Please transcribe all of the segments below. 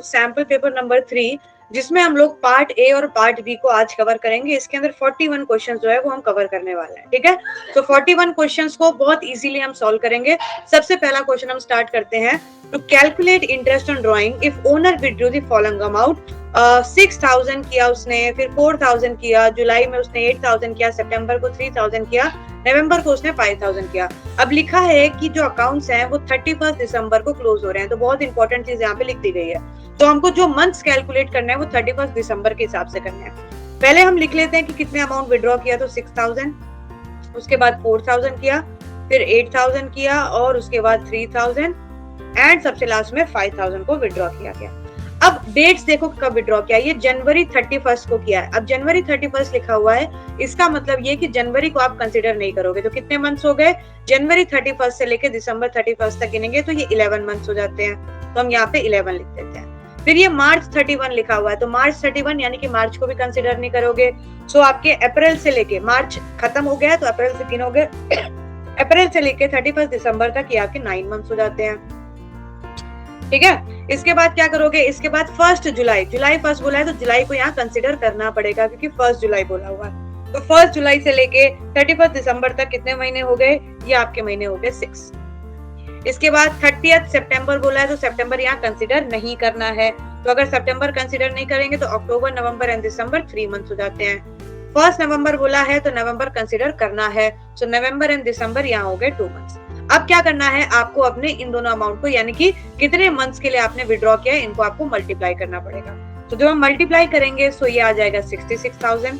Sample paper number 3, जिसमें हम लोग पार्ट ए और पार्ट बी को आज कवर करेंगे। इसके अंदर 41 क्वेश्चन जो है वो हम कवर करने वाले हैं, ठीक है। तो 41 क्वेश्चंस को बहुत इजीली हम सॉल्व करेंगे। सबसे पहला क्वेश्चन हम स्टार्ट करते हैं। To calculate interest on drawing if owner withdrew the following amount, 6,000 किया उसने, फिर 4,000 किया, जुलाई में उसने 8,000 किया, सितंबर को 3,000 किया, नवंबर को उसने 5,000 किया। अब लिखा है कि जो अकाउंट्स हैं वो 31 दिसंबर को क्लोज हो रहे हैं, तो बहुत इंपॉर्टेंट चीज यहाँ पे लिख दी गई है। तो हमको जो मंथ्स कैलकुलेट करना है वो 31 दिसंबर के हिसाब से करना है। पहले हम लिख लेते हैं कि कितने अमाउंट विड्रॉ किया, तो 6,000, उसके बाद 4,000 किया, फिर 8,000 किया, और उसके बाद 3,000 एंड सबसे लास्ट में 5,000 को विड्रॉ किया गया। अब डेट्स देखो कब विड्रॉ किया, ये जनवरी 31 को किया है। अब जनवरी 31 लिखा हुआ है, इसका मतलब ये कि जनवरी को आप कंसिडर नहीं करोगे। तो कितने मंथ्स हो गए, जनवरी 31 से लेके दिसंबर 31 तक गिनेंगे तो ये 11 मंथ्स हो जाते हैं। तो हम यहाँ पे 11 लिख देते हैं। फिर ये मार्च 31 लिखा हुआ है, तो मार्च 31 यानी कि मार्च को भी कंसिडर नहीं करोगे। सो आपके अप्रैल से लेके, मार्च खत्म हो गया तो अप्रैल से 3 हो गए, अप्रैल से लेके 31 दिसंबर तक ये आपके 9 मंथ्स हो जाते हैं, ठीक है। इसके बाद क्या करोगे, इसके बाद 1 जुलाई, जुलाई फर्स्ट बोला है तो जुलाई को यहाँ कंसिडर करना पड़ेगा क्योंकि 1 जुलाई बोला हुआ है। तो 1 जुलाई से लेके 31 दिसंबर तक कितने महीने हो गए, ये आपके महीने हो गए 6। इसके बाद 30 सितंबर बोला है तो सितंबर यहाँ कंसिडर नहीं करना है। तो अगर सितंबर कंसिडर नहीं करेंगे तो अक्टूबर, नवंबर एंड दिसंबर 3 मंथ्स हो जाते हैं। 1 नवंबर बोला है तो नवंबर कंसिडर करना है, तो नवंबर एंड दिसंबर यहाँ हो गए 2 मंथ्स। अब क्या करना है आपको, अपने इन दोनों अमाउंट को यानी कि कितने मंथ्स के लिए आपने विड्रॉ किया है इनको आपको मल्टीप्लाई करना पड़ेगा। तो जब हम मल्टीप्लाई करेंगे तो ये आ जाएगा 66,000,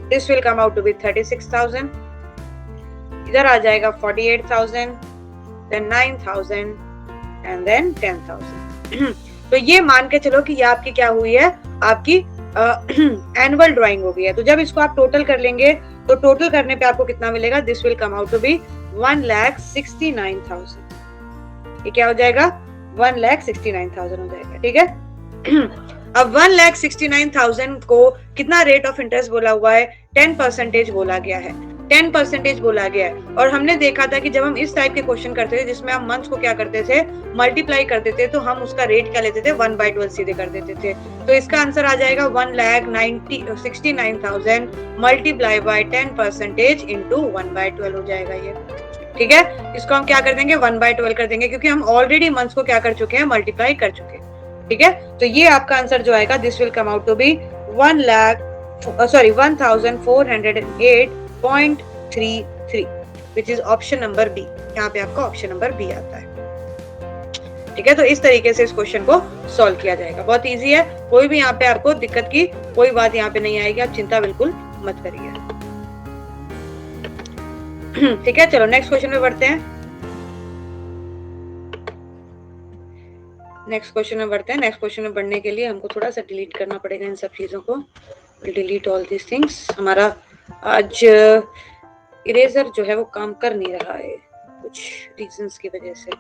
this will come out to be 36,000, इधर आ जाएगा 48,000, then 9,000 and then 10,000। तो ये मान के चलो कि ये आपकी क्या हुई है, आपकी एनुअल ड्राइंग हो गई है। तो जब इसको आप टोटल कर लेंगे तो टोटल करने पे आपको कितना मिलेगा, this will come out to be 1,69,000। ये क्या हो जाएगा, 1,69,000 हो जाएगा, ठीक है। अब 1,69,000 को कितना रेट ऑफ इंटरेस्ट बोला हुआ है, 10% बोला गया है, 10% बोला गया है। और हमने देखा था कि जब हम इस टाइप के क्वेश्चन करते थे जिसमें हम मंथ्स को क्या करते थे, मल्टीप्लाई करते थे, तो हम उसका रेट क्या लेते थे, 1/12 सीधे कर देते थे। तो इसका आंसर आ जाएगा 1,69,000 मल्टीप्लाई बाय 10% इंटू 1/12 हो जाएगा ये, ठीक है। इसको हम क्या कर देंगे, 1/12 कर देंगे क्योंकि हम ऑलरेडी मंथ्स को क्या कर चुके हैं, मल्टीप्लाई कर चुके हैं, ठीक है। तो ये आपका आंसर जो आएगा, this will come out to be 1,408.33 which is option number B. यहाँ पे आपका ऑप्शन नंबर बी आता है, ठीक है। तो इस तरीके से इस क्वेश्चन को सॉल्व किया जाएगा, बहुत इजी है। कोई भी यहाँ पे आपको दिक्कत की कोई बात यहाँ पे नहीं आएगी, आप चिंता बिल्कुल मत करिए, ठीक है। चलो नेक्स्ट क्वेश्चन में बढ़ते हैं। नेक्स्ट क्वेश्चन में बढ़ने के लिए हमको थोड़ा सा डिलीट करना पड़ेगा इन सब चीजों को। Delete all this things. हमारा आज इरेजर जो है वो काम कर नहीं रहा है कुछ रीजंस की वजह से।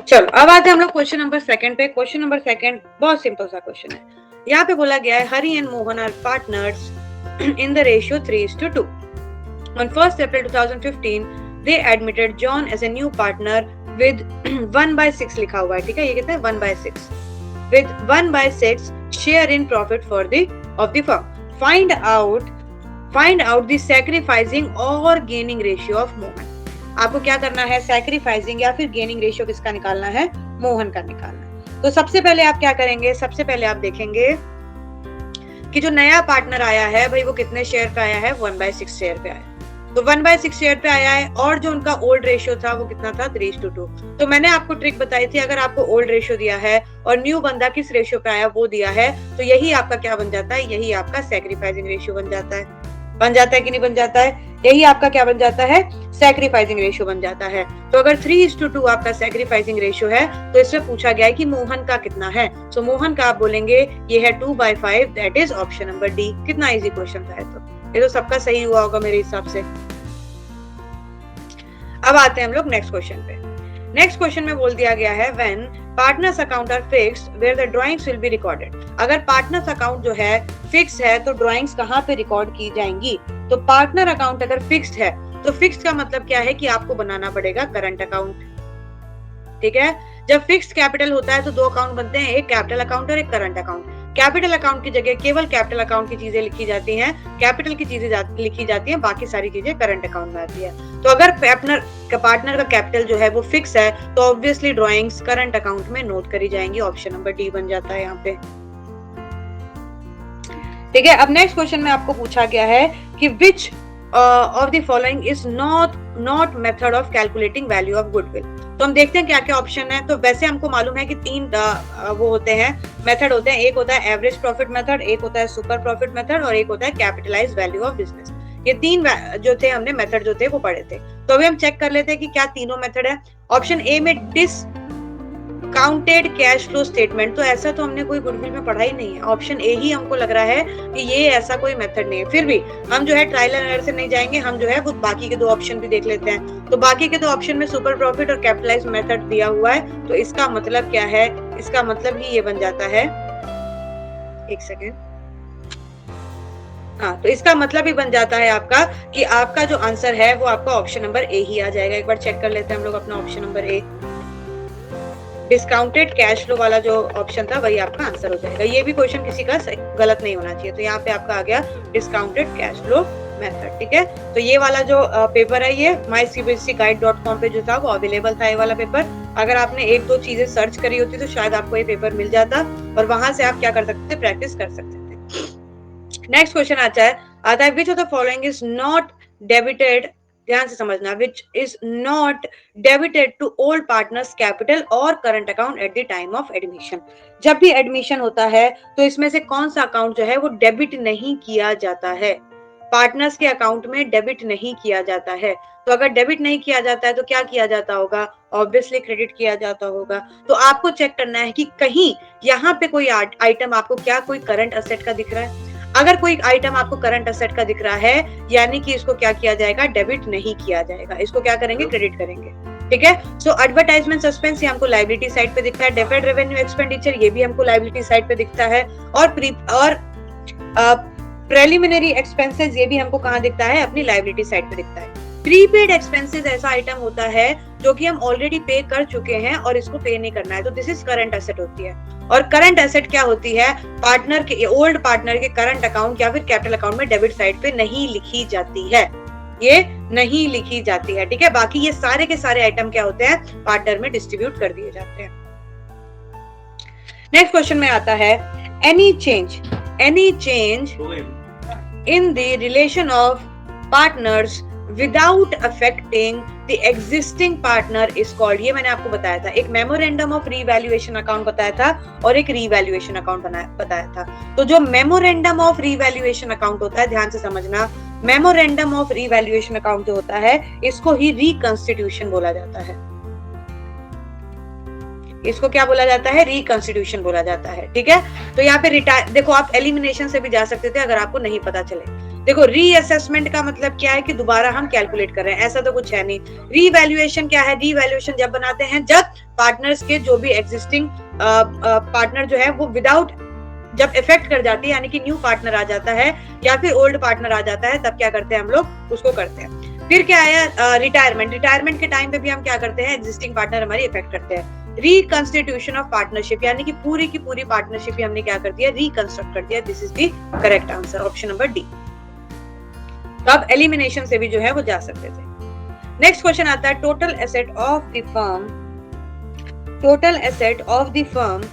चलो अब आते हैं हम लोग क्वेश्चन नंबर 2 पे। क्वेश्चन नंबर 2 बहुत सिंपल सा क्वेश्चन है। यहाँ पे बोला गया है Hari and Mohan are partners in the ratio 3:2. On 1st April 2015, they admitted John as a new partner with 1/6 लिखा हुआ है, ठीक है। ये कितना है, 1/6 with 1/6 share in profit for the of the firm. Find out the sacrificing or gaining ratio of Mohan. आपको क्या करना है, सैक्रिफाइसिंग या फिर गेनिंग रेशियो किसका निकालना है, मोहन का निकालना है। तो सबसे पहले आप क्या करेंगे, सबसे पहले आप देखेंगे कि जो नया पार्टनर आया है भाई वो कितने शेयर पे आया है, 1/6 शेयर पे आया है। तो 1/6 शेयर पे आया है और जो उनका ओल्ड रेशियो था वो कितना था, 3:2। तो मैंने आपको ट्रिक बताई थी, अगर आपको ओल्ड रेशियो दिया है और न्यू बंदा किस रेशियो पे आया वो दिया है, तो यही आपका क्या बन जाता है, यही आपका सैक्रिफाइसिंग रेशियो बन जाता है कि नहीं बन जाता है, यही आपका क्या बन जाता है, सैक्रिफाइसिंग रेशियो बन जाता है। तो अगर 3:2 आपका सैक्रिफाइसिंग रेशियो है तो इसमें पूछा गया है कि मोहन का कितना है। सो मोहन का आप बोलेंगे ये है 2/5, that is option number D. कितना इजी क्वेश्चन था ये तो सबका सही हुआ होगा मेरे हिसाब से। अब आते हैं हम लोग नेक्स्ट क्वेश्चन पे। नेक्स्ट क्वेश्चन में बोल दिया गया है when partners account are fixed where the drawings will be recorded. अगर पार्टनर्स अकाउंट जो है फिक्स है तो ड्राइंग्स कहाँ पे रिकॉर्ड की जाएंगी, तो पार्टनर अकाउंट अगर फिक्स्ड है तो फिक्स्ड का मतलब क्या है कि आपको बनाना पड़ेगा करंट अकाउंट, ठीक है। जब फिक्स्ड कैपिटल होता है तो दो अकाउंट बनते हैं, एक कैपिटल अकाउंट और एक करंट अकाउंट। कैपिटल अकाउंट की जगह केवल कैपिटल अकाउंट की चीजें लिखी जाती हैं, कैपिटल की चीजें लिखी जाती हैं, बाकी सारी चीजें करंट अकाउंट में आती है। तो अगर पार्टनर का कैपिटल जो है वो फिक्स है तो ऑब्वियसली ड्रॉइंग्स करंट अकाउंट में नोट करी जाएंगी। ऑप्शन नंबर डी बन जाता है यहाँ पे, ठीक है। अब नेक्स्ट क्वेश्चन में आपको पूछा गया है कि विच of the following is not method of calculating value of goodwill. तो हम देखते हैं क्या क्या ऑप्शन है। तो वैसे हमको मालूम है कि तीन वो होते हैं, मेथड होते हैं। एक होता है एवरेज प्रॉफिट मेथड, एक होता है सुपर प्रॉफिट मेथड और एक होता है कैपिटलाइज्ड वैल्यू ऑफ बिजनेस। ये तीन जो थे हमने मेथड जो थे वो पढ़े थे। तो अभी हम चेक कर लेते हैं कि क्या तीनों मेथड है। ऑप्शन ए में डिसकाउंटेड कैश फ्लो स्टेटमेंट, तो ऐसा तो हमने कोई गुडविल में पढ़ा ही नहीं है। ऑप्शन ए ही हमको लग रहा है कि ये ऐसा कोई मेथड नहीं है। फिर भी हम जो है ट्रायल एंड एरर से नहीं जाएंगे, हम जो है वो बाकी के दो ऑप्शन भी देख लेते हैं। तो बाकी के दो ऑप्शन में सुपर प्रॉफिट और कैपिटलाइज्ड मेथड दिया हुआ है, तो इसका मतलब क्या है, इसका मतलब ही ये बन जाता है, एक सेकेंड, हाँ, तो इसका मतलब ही बन जाता है आपका कि आपका जो आंसर है वो आपका ऑप्शन नंबर ए ही आ जाएगा। एक बार चेक कर लेते हैं हम लोग अपना option number A, discounted cash flow वाला जो ऑप्शन था वही आपका आंसर हो जाएगा। ये भी क्वेश्चन किसी का गलत नहीं होना चाहिए। तो यहाँ पे आपका आ गया डिस्काउंटेड कैश फ्लो मेथड, ठीक है। तो ये वाला जो पेपर है ये mycbsguide.com पे जो था वो अवेलेबल था, ये वाला पेपर। अगर आपने एक दो चीजें सर्च करी होती तो शायद आपको ये पेपर मिल जाता और वहां से आप क्या कर सकते थे, प्रैक्टिस कर सकते थे। नेक्स्ट क्वेश्चन आता है which of the following is not debited, ध्यान से समझना, which is not debited to old partners capital और current account at the time of admission. जब भी एडमिशन होता है तो इसमें से कौन सा अकाउंट जो है वो डेबिट नहीं किया जाता है, पार्टनर्स के अकाउंट में डेबिट नहीं किया जाता है। तो अगर डेबिट नहीं किया जाता है तो क्या किया जाता होगा, ऑब्वियसली क्रेडिट किया जाता होगा। तो आपको चेक करना है कि कहीं यहाँ पे कोई आइटम आपको क्या कोई करंट एसेट का दिख रहा है। अगर कोई आइटम आपको करंट एसेट का दिख रहा है यानी कि इसको क्या किया जाएगा, डेबिट नहीं किया जाएगा, इसको क्या करेंगे, क्रेडिट करेंगे, ठीक है। सो एडवर्टाइजमेंट सस्पेंस ये हमको लायबिलिटी साइड पे दिखता है, डेफर्ड रेवेन्यू एक्सपेंडिचर ये भी हमको लायबिलिटी साइड पे दिखता है, और प्रीलिमिनरी एक्सपेंसेस ये भी हमको कहाँ दिखता है, अपनी लायबिलिटी साइड पे दिखता है। प्रीपेड एक्सपेंसेस ऐसा आइटम होता है जो कि हम ऑलरेडी पे कर चुके हैं और इसको पे नहीं करना है, तो दिस इज करंट एसेट होती है। और करंट एसेट क्या होती है, पार्टनर के, ओल्ड पार्टनर के करंट अकाउंट या फिर कैपिटल अकाउंट में डेबिट साइड पे नहीं लिखी जाती है, ये नहीं लिखी जाती है, ठीक है। बाकी ये सारे के सारे आइटम क्या होते हैं, पार्टनर में डिस्ट्रीब्यूट कर दिए जाते हैं। नेक्स्ट क्वेश्चन में आता है any change in the relation of partners without affecting the existing partner is called, ये मैंने आपको बताया था, एक मेमोरेंडम ऑफ रीवैल्यूएशन अकाउंट बताया था और एक रीवैल्यूएशन अकाउंट बताया था। तो जो मेमोरेंडम ऑफ रीवैल्यूएशन अकाउंट होता है, ध्यान से समझना, मेमोरेंडम ऑफ रीवैल्यूएशन अकाउंट जो होता है इसको ही रिकंस्टिट्यूशन बोला जाता है। इसको क्या बोला जाता है, रिकंस्टिट्यूशन बोला जाता है, ठीक है। तो यहाँ पे देखो आप एलिमिनेशन से भी जा सकते थे अगर आपको नहीं पता चले। देखो रीअसेसमेंट का मतलब क्या है कि दोबारा हम कैलकुलेट कर रहे हैं, ऐसा तो कुछ है नहीं। रीवैल्यूएशन क्या है, रीवैल्यूएशन जब बनाते हैं जब पार्टनर्स के जो भी एग्जिस्टिंग पार्टनर जो है वो विदाउट, जब इफेक्ट कर जाती है यानी कि न्यू पार्टनर आ जाता है या फिर ओल्ड पार्टनर आ जाता है, तब क्या करते हैं हम लोग, उसको करते हैं। फिर क्या आया, रिटायरमेंट के टाइम पे भी हम क्या करते हैं, एग्जिस्टिंग पार्टनर हमारी इफेक्ट करते हैं। रिकंस्टिट्यूशन ऑफ पार्टनरशिप यानी कि पूरी की पूरी पार्टनरशिप ही हमने क्या कर दिया, रिकंस्ट्रक्ट कर दिया। This is the correct answer, option number D. तो अब एलिमिनेशन से भी जो है वो जा सकते थे। नेक्स्ट क्वेश्चन आता है total asset of the firm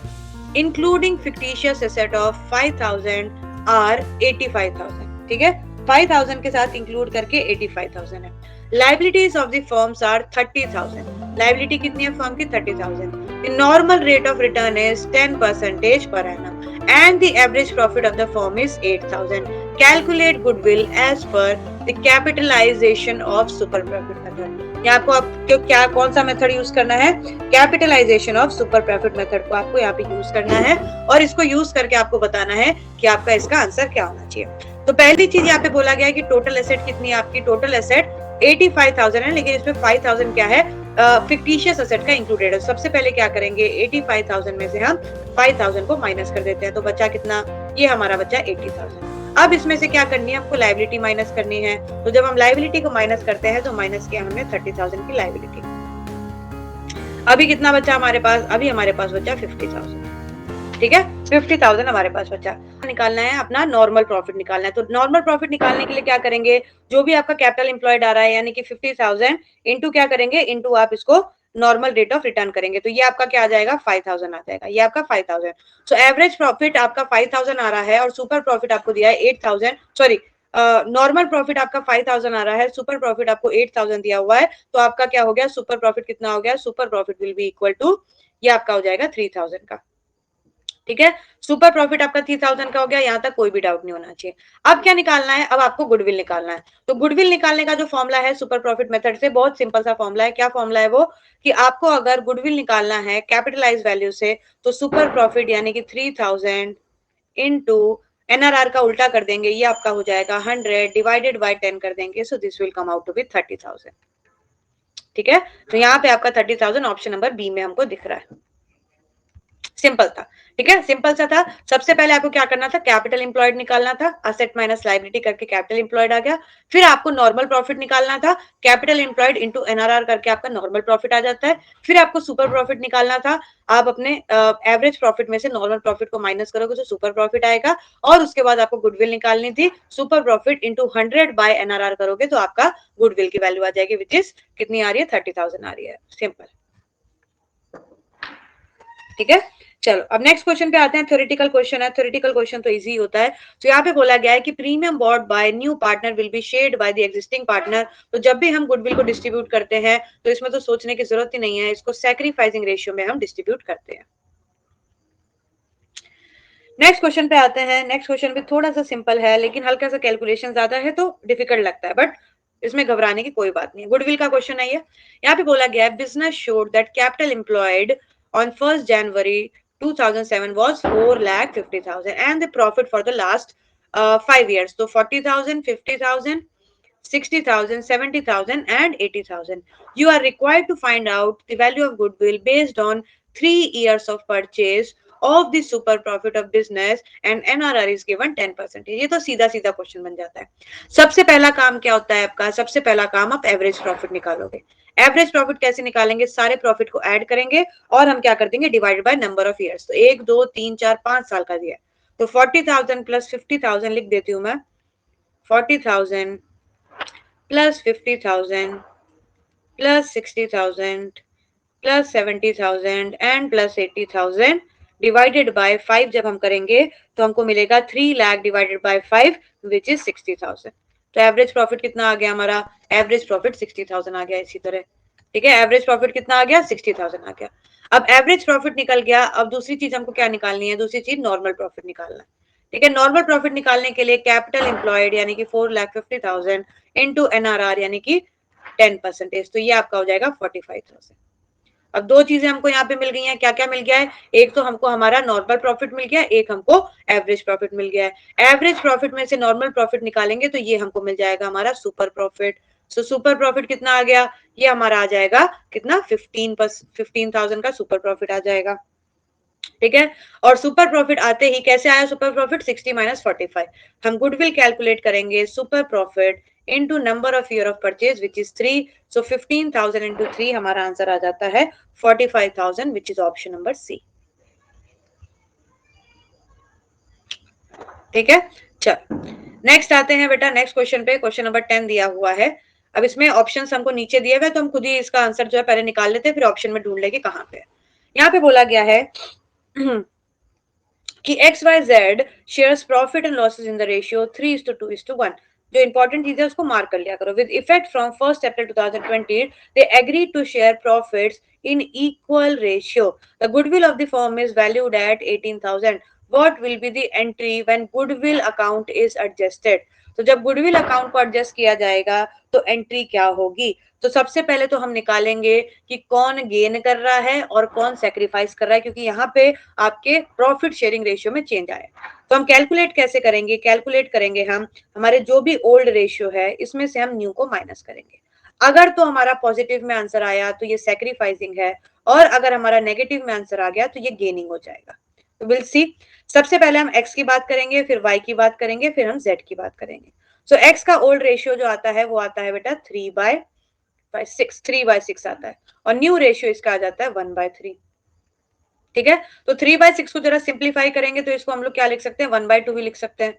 including fictitious asset of 5000 are 85,000, ठीक है। 5,000 के साथ इंक्लूड करके 85,000 है। Liabilities of the firms are 30,000, liability कितनी है फर्म की, 30,000। The normal rate of return is 10% per annum and the average profit of the firm is 8,000. Calculate goodwill as per the capitalization of super profit method. यहाँ आपको क्या कौन सा method use करना है, capitalization of super profit method को आपको यहाँ पे यूज करना है और इसको यूज करके आपको बताना है कि आपका इसका आंसर क्या होना चाहिए। तो पहली चीज यहाँ पे बोला गया है कि टोटल एसेट कितनी है आपकी, टोटल एसेट 85,000 है, लेकिन इसमें 5,000 क्या है, फिक्टिशियस एसेट का इंक्लूडेड है। सबसे पहले क्या करेंगे, 85,000 में से हम 5,000 को माइनस कर देते हैं, तो बचा कितना, ये हमारा बचा 80,000। अब इसमें से क्या करनी है, हमको लायबिलिटी माइनस करनी है। तो जब हम लायबिलिटी को माइनस करते हैं तो माइनस किया हमने 30,000 की लायबिलिटी। अभी कितना बचा हमारे पास, अभी हमारे पास बचा 50,000। ठीक है, 50,000 हमारे पास बचा। निकालना है अपना नॉर्मल प्रॉफिट निकालना है। तो नॉर्मल प्रॉफिट निकालने के लिए क्या करेंगे, जो भी आपका कैपिटल एम्प्लॉयड आ रहा है यानी कि 50,000 इंटू क्या करेंगे, इंटू आप इसको नॉर्मल रेट ऑफ रिटर्न करेंगे। तो ये आपका क्या आ जाएगा, 5,000 आ जाएगा, ये आपका 5,000। सो एवरेज प्रॉफिट आपका 5,000 आ रहा है और सुपर प्रॉफिट आपको दिया है 8,000, सॉरी नॉर्मल प्रॉफिट आपका 5,000 आ रहा है, सुपर प्रॉफिट आपको 8,000 दिया हुआ है। तो आपका क्या हो गया, सुपर प्रॉफिट कितना हो गया, super profit will be equal to, ये आपका हो जाएगा 3,000 का। ठीक है, सुपर प्रॉफिट आपका 3,000 का हो गया, यहां तक कोई भी डाउट नहीं होना चाहिए। अब क्या निकालना है, अब आपको गुडविल निकालना है। तो गुडविल निकालने का जो फॉर्मूला है सुपर प्रॉफिट मेथड से, बहुत सिंपल सा फॉर्मूला है। क्या फॉर्मूला है वो, कि आपको अगर गुडविल निकालना है कैपिटलाइज वैल्यू से, तो सुपर प्रॉफिट यानी कि 3,000 इनटू एनआरआर का उल्टा कर देंगे, ये आपका हो जाएगा 100 डिवाइडेड बाय 10 कर देंगे, so this will come out to be 30,000। ठीक है, तो यहाँ पे आपका 30,000 ऑप्शन नंबर बी में हमको दिख रहा है। सिंपल था। ठीक है, सिंपल सा था। सबसे पहले आपको क्या करना था, कैपिटल एम्प्लॉयड निकालना था, असेट माइनस लायबिलिटी करके कैपिटल एम्प्लॉयड आ गया। फिर आपको नॉर्मल प्रॉफिट निकालना था, कैपिटल एम्प्लॉयड इनटू एनआरआर करके आपका नॉर्मल प्रॉफिट आ जाता है। फिर आपको सुपर प्रॉफिट निकालना था, आप अपने एवरेज प्रॉफिट में से नॉर्मल प्रॉफिट को माइनस करोगे तो सुपर प्रॉफिट आएगा। और उसके बाद आपको गुडविल निकालनी थी, super profit into 100 by NRR करोगे तो आपका गुडविल की वैल्यू आ जाएगी, विच इज कितनी आ रही है, 30,000 आ रही है। सिंपल। ठीक है, चलो अब नेक्स्ट क्वेश्चन पे आते हैं। थ्योरेटिकल क्वेश्चन है, थ्योरेटिकल क्वेश्चन तो इजी होता है। तो यहाँ पे बोला गया है कि premium bought by new partner will be shared by the existing partner. तो जब भी हम गुडविल को डिस्ट्रीब्यूट करते हैं तो इसमें तो सोचने की जरूरत ही नहीं है, इसको सैक्रिफाइसिंग रेशियो में हम डिस्ट्रीब्यूट करते हैं। नेक्स्ट क्वेश्चन पे आते हैं। नेक्स्ट क्वेश्चन भी थोड़ा सा सिंपल है, लेकिन हल्का सा कैलकुलेशन ज्यादा है तो डिफिकल्ट लगता है, बट इसमें घबराने की कोई बात नहीं है। गुडविल का क्वेश्चन है ये। यहाँ पे बोला गया है, business showed that capital employed on 1st January 2007 was 4,50,000 and the profit for the last 5 years. So 40,000, 50,000, 60,000, 70,000 and 80,000. You are required to find out the value of goodwill based on 3 years of purchase of the super profit of business and NRR is given 10%. ये तो सीधा सीधा question बन जाता है। सबसे पहला काम क्या होता है आपका, सबसे पहला काम आप एवरेज प्रॉफिट निकालोगे। एवरेज प्रॉफिट कैसे निकालेंगे, सारे प्रॉफिट को ऐड करेंगे और हम क्या कर देंगे, divided by number of years. तो 1 2 3 4 5 साल का दिया, तो 40,000 प्लस 50,000 लिख देती हूँ मैं। 40,000 plus 50,000 plus 60,000 plus 70,000 and plus 80,000 divided by 5 जब हम करेंगे तो हमको मिलेगा 3 lakh divided by 5 which is 60,000। तो एवरेज प्रॉफिट कितना आ गया हमारा, एवरेज प्रॉफिट 60,000 आ गया इसी तरह। ठीक है, एवरेज प्रॉफिट कितना आ गया, 60,000 आ गया। अब एवरेज प्रॉफिट निकल गया, अब दूसरी चीज हमको क्या निकालनी है, दूसरी चीज नॉर्मल प्रॉफिट निकालना है। ठीक है, नॉर्मल प्रॉफिट निकालने के लिए कैपिटल एम्प्लॉयड यानी कि 4,50,000 इनटू एनआरआर यानी कि 10%, तो ये आपका हो जाएगा 45,000। अब दो चीजें हमको यहाँ पे मिल गई हैं, क्या क्या मिल गया है, एक तो हमको हमारा नॉर्मल प्रॉफिट मिल गया, एक हमको एवरेज प्रॉफिट मिल गया है। एवरेज प्रॉफिट में से नॉर्मल प्रॉफिट निकालेंगे तो ये हमको मिल जाएगा हमारा super profit. So super profit कितना आ गया, ये हमारा आ जाएगा कितना, 15,000 का सुपर प्रॉफिट आ जाएगा। ठीक है, और सुपर प्रॉफिट आते ही कैसे आया सुपर प्रॉफिट, 60 माइनस 45। हम गुडविल कैलकुलेट करेंगे, super profit into number of year of purchase which is 3। So 15,000 into 3 हमारा आंसर आ जाता है 45,000 which is option number C. ठीक है, चल नेक्स्ट आते हैं बेटा नेक्स्ट क्वेश्चन पे। क्वेश्चन नंबर 10 दिया हुआ है। अब इसमें ऑप्शंस हमको नीचे दिए हुए तो हम खुद ही इसका आंसर जो है पहले निकाल लेते हैं, फिर ऑप्शन में ढूंढ लेंगे कहाँ पे। यहाँ पे बोला गया है कि XYZ shares profit and losses in the ratio 3:2:1। जो इंपॉर्टेंट चीज है उसको मार्क कर लिया करो। With effect from 1st April 2020 they agree to share profits in equal ratio. The goodwill of the firm is valued at 18,000। What will be the entry when goodwill account is adjusted. तो जब goodwill account को adjust किया जाएगा तो entry क्या होगी। तो सबसे पहले तो हम निकालेंगे कि कौन गेन कर रहा है और कौन सेक्रीफाइस कर रहा है, क्योंकि यहाँ पे आपके प्रॉफिट शेयरिंग रेशियो में चेंज आया। तो हम कैलकुलेट कैसे करेंगे, कैलकुलेट करेंगे हम हमारे जो भी ओल्ड रेशियो है इसमें से हम न्यू को माइनस करेंगे। अगर तो हमारा पॉजिटिव में आंसर आया तो ये सेक्रीफाइसिंग है, और अगर हमारा नेगेटिव में आंसर आ गया तो ये गेनिंग हो जाएगा। तो विल सी। सबसे पहले हम x की बात करेंगे, फिर y की बात करेंगे, फिर हम z की बात करेंगे। सो x का ओल्ड रेशियो जो आता है वो आता है बेटा 3/6, 3/6 आता है, और न्यू रेशियो इसका आ जाता है 1/3। ठीक है, तो 3/6 को जरा सिंप्लीफाई करेंगे तो इसको हम लोग क्या लिख सकते हैं, 1/2 भी लिख सकते हैं।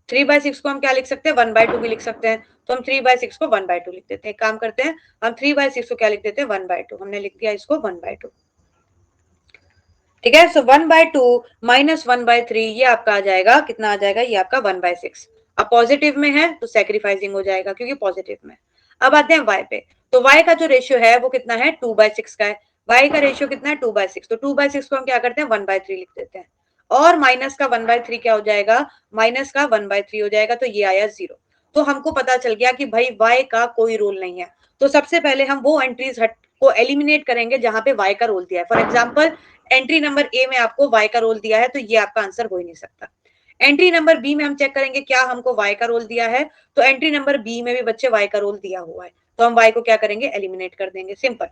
3/6 को हम क्या लिख सकते हैं, 1/2 भी लिख सकते हैं। तो हम 3/6 को 1/2 लिख देते हैं। एक काम करते हैं, हम 3/6 को क्या लिख देते हैं, 1/2। हमने लिख दिया इसको 1/2। ठीक है, सो 1/2 माइनस 1/3 ये आपका आ जाएगा, कितना आ जाएगा, ये आपका 1/6। अब पॉजिटिव में है तो सेक्रीफाइसिंग हो जाएगा क्योंकि पॉजिटिव में। अब आते हैं y पे, तो y का जो रेशियो है वो कितना है, 2/6 का है। y का रेशियो कितना है, 2/6। तो 2/6 को हम क्या करते हैं, 1/3 लिख देते हैं, और माइनस का 1/3 क्या हो जाएगा, माइनस का 1/3 हो जाएगा, तो ये आया 0। तो हमको पता चल गया कि भाई y का कोई रोल नहीं है। तो सबसे पहले हम वो एंट्रीज हट को एलिमिनेट करेंगे जहां पे y का रोल दिया है। For example entry number A में आपको y का रोल दिया है, तो ये आपका आंसर हो ही नहीं सकता। एंट्री नंबर बी में हम चेक करेंगे क्या हमको y का रोल दिया है, तो एंट्री नंबर बी में भी बच्चे y का रोल दिया हुआ है, तो हम y को क्या करेंगे, एलिमिनेट कर देंगे, सिंपल।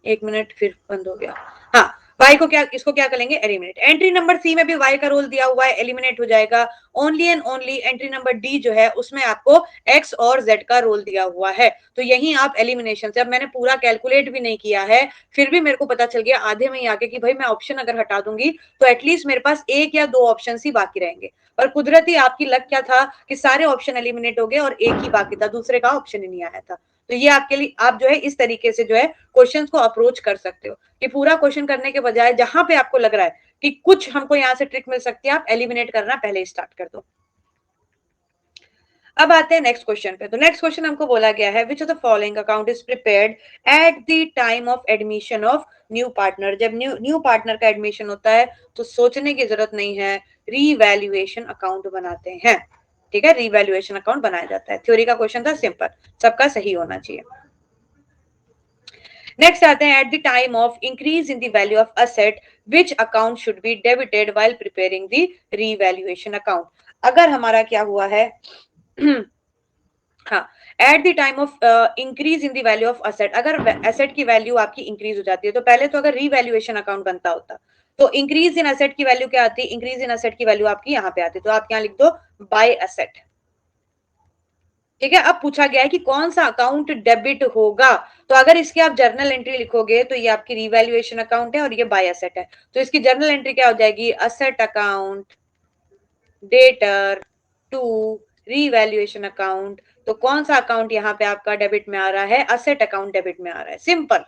एक मिनट, फिर बंद हो गया। हाँ, y को क्या, इसको क्या करेंगे, एलिमिनेट। एंट्री नंबर सी में भी y का रोल दिया हुआ है, एलिमिनेट हो जाएगा। Only and only entry number D जो है उसमें आपको x और z का रोल दिया हुआ है, तो यही आप एलिमिनेशन से, अब मैंने पूरा कैलकुलेट भी नहीं किया है, फिर भी मेरे को पता चल गया आधे में ही आके कि भाई मैं ऑप्शन अगर हटा दूंगी तो एटलीस्ट मेरे पास एक या दो ऑप्शन ही बाकी रहेंगे। पर कुदरती आपकी लक क्या था कि सारे ऑप्शन एलिमिनेट हो गए और एक ही बाकी था, दूसरे का ऑप्शन ही नहीं आया था। तो ये आपके लिए, आप जो है इस तरीके से जो है क्वेश्चन को अप्रोच कर सकते हो कि पूरा क्वेश्चन करने के बजाय जहां पे आपको लग रहा है कि कुछ हमको यहाँ से ट्रिक मिल सकती है, आप एलिमिनेट करना पहले स्टार्ट कर दो। अब आते हैं नेक्स्ट क्वेश्चन पे। तो नेक्स्ट क्वेश्चन हमको बोला गया है, which of the following account is prepared eight the time of admission of new partner. जब न्यू पार्टनर का एडमिशन होता है तो सोचने की जरूरत नहीं है, रीवैल्यूएशन अकाउंट बनाते हैं। ठीक है, रीवैल्यूएशन अकाउंट बनाया जाता है। थ्योरी का क्वेश्चन था, सिंपल, सबका सही होना चाहिए। नेक्स्ट आते हैं, eight the time of increase in the value of asset which account should be debited while preparing the revaluation account. अगर हमारा क्या हुआ है हाँ, eight the time of increase in the value of asset, अगर asset की value आपकी increase हो जाती है, तो पहले तो अगर रीवैल्यूएशन अकाउंट बनता होता तो इंक्रीज इन असेट की वैल्यू क्या आती, इंक्रीज इन असेट की वैल्यू आपकी यहाँ पे आती, तो आप यहाँ लिख दो बाय असेट। ठीक है, अब पूछा गया है कि कौन सा अकाउंट डेबिट होगा, तो अगर इसकी आप जर्नल एंट्री लिखोगे तो ये आपकी रीवैल्यूएशन अकाउंट है और ये बाय असेट है, तो इसकी जर्नल एंट्री क्या हो जाएगी, asset account debtor to revaluation account. तो कौन सा अकाउंट यहाँ पे आपका डेबिट में आ रहा है, असेट अकाउंट डेबिट में आ रहा है, सिंपल।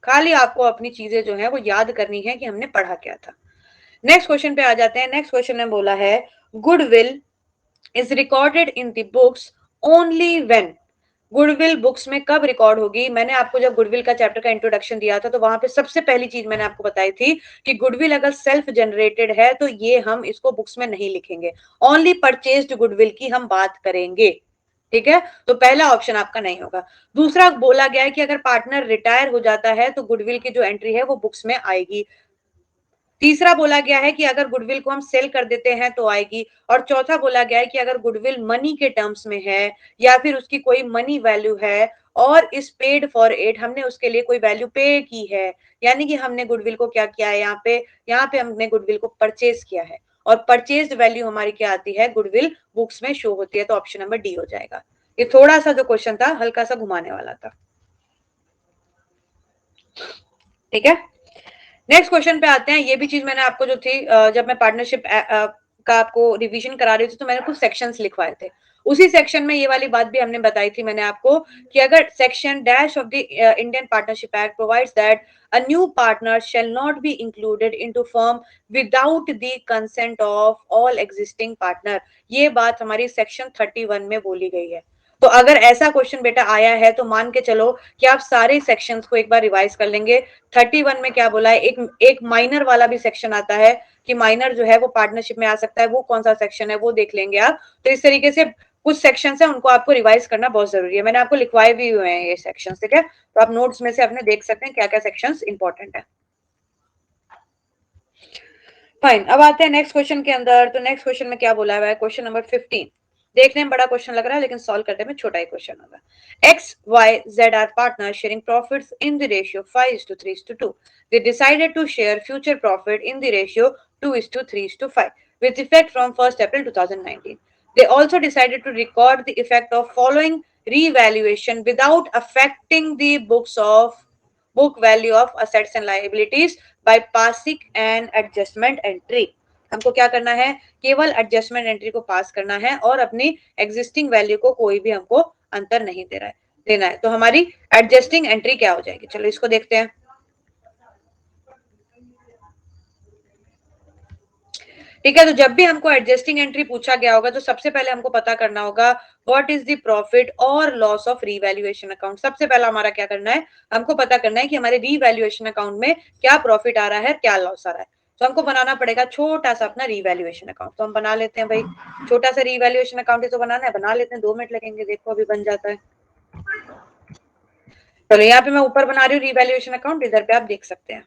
खाली आपको अपनी चीजें जो है वो याद करनी है कि हमने पढ़ा क्या था। नेक्स्ट क्वेश्चन पे आ जाते हैं। नेक्स्ट क्वेश्चन में बोला है, goodwill is recorded in the books only when. Goodwill books में कब रिकॉर्ड होगी। मैंने आपको जब गुडविल का चैप्टर का इंट्रोडक्शन दिया था तो वहां पे सबसे पहली चीज मैंने आपको बताई थी कि गुडविल अगर सेल्फ जनरेटेड है तो ये हम इसको बुक्स में नहीं लिखेंगे, ओनली परचेज्ड गुडविल की हम बात करेंगे। ठीक है, तो पहला ऑप्शन आपका नहीं होगा। दूसरा बोला गया है कि अगर पार्टनर रिटायर हो जाता है तो गुडविल की जो एंट्री है वो बुक्स में आएगी। तीसरा बोला गया है कि अगर गुडविल को हम सेल कर देते हैं तो आएगी। और चौथा बोला गया है कि अगर गुडविल मनी के टर्म्स में है या फिर उसकी कोई मनी वैल्यू है और इस पेड फॉर इट, हमने उसके लिए कोई वैल्यू पे की है, यानी कि हमने गुडविल को क्या किया है, यहाँ पे हमने गुडविल को परचेज किया है और परचेज वैल्यू हमारी क्या आती है, गुडविल बुक्स में शो होती है, तो ऑप्शन नंबर डी हो जाएगा। ये थोड़ा सा जो क्वेश्चन था हल्का सा घुमाने वाला था। ठीक है, नेक्स्ट क्वेश्चन पे आते हैं। ये भी चीज मैंने आपको जो थी जब मैं पार्टनरशिप का आपको रिवीजन करा रही थी तो मैंने कुछ सेक्शंस लिखवाए थे, उसी सेक्शन में ये वाली बात भी हमने बताई थी मैंने आपको कि अगर section dash of the Indian partnership act provides that a new partner shall not be included into firm without the consent of all existing partner, ये बात हमारी सेक्शन 31 में बोली गई है। तो अगर ऐसा क्वेश्चन बेटा आया है तो मान के चलो कि आप सारे सेक्शंस को एक बार रिवाइज कर लेंगे। 31 में क्या बोला है, एक माइनर वाला भी सेक्शन आता है कि माइनर जो है वो पार्टनरशिप में आ सकता है, वो कौन सा सेक्शन है वो देख लेंगे आप। तो इस तरीके से कुछ सेक्शंस है उनको आपको रिवाइज करना बहुत जरूरी है, मैंने आपको लिखवाए भी हुए हैं ये सेक्शंस। ठीक है, तो आप नोट्स में से अपने देख सकते हैं क्या क्या सेक्शंस इंपॉर्टेंट है। फाइन, अब आते हैं नेक्स्ट क्वेश्चन के अंदर। तो नेक्स्ट क्वेश्चन में क्या बोला हुआ है, क्वेश्चन नंबर 15। देखने में बड़ा क्वेश्चन लग रहा है लेकिन सॉल्व करने में छोटा ही क्वेश्चन होगा। X Y Z are partner sharing profits in the ratio 5:3:2। They decided to share future profit in the ratio 2:3:5 with effect from 1st April 2019. They also decided to record the effect of following revaluation without affecting the book value of assets and liabilities by passing an adjustment entry. हमको क्या करना है, केवल adjustment entry को पास करना है और अपनी एग्जिस्टिंग वैल्यू को कोई भी हमको अंतर नहीं देना है। तो हमारी एडजस्टिंग एंट्री क्या हो जाएगी, चलो इसको देखते हैं। ठीक है, तो जब भी हमको एडजस्टिंग एंट्री पूछा गया होगा तो सबसे पहले हमको पता करना होगा व्हाट इज द प्रॉफिट और लॉस ऑफ रीवैल्यूएशन अकाउंट। सबसे पहला हमारा क्या करना है, हमको पता करना है कि हमारे रीवैल्यूएशन अकाउंट में क्या प्रॉफिट आ रहा है, क्या लॉस आ रहा है। तो हमको बनाना पड़ेगा छोटा सा अपना रीवैल्यूएशन अकाउंट। तो हम बना लेते हैं भाई, छोटा सा रीवैल्यूएशन अकाउंट ही तो बनाना है, बना लेते हैं, 2 मिनट लगेंगे, देखो अभी बन जाता है। चलो यहाँ पे मैं ऊपर बना रही हूँ रीवैल्यूएशन अकाउंट, इधर पे आप देख सकते हैं,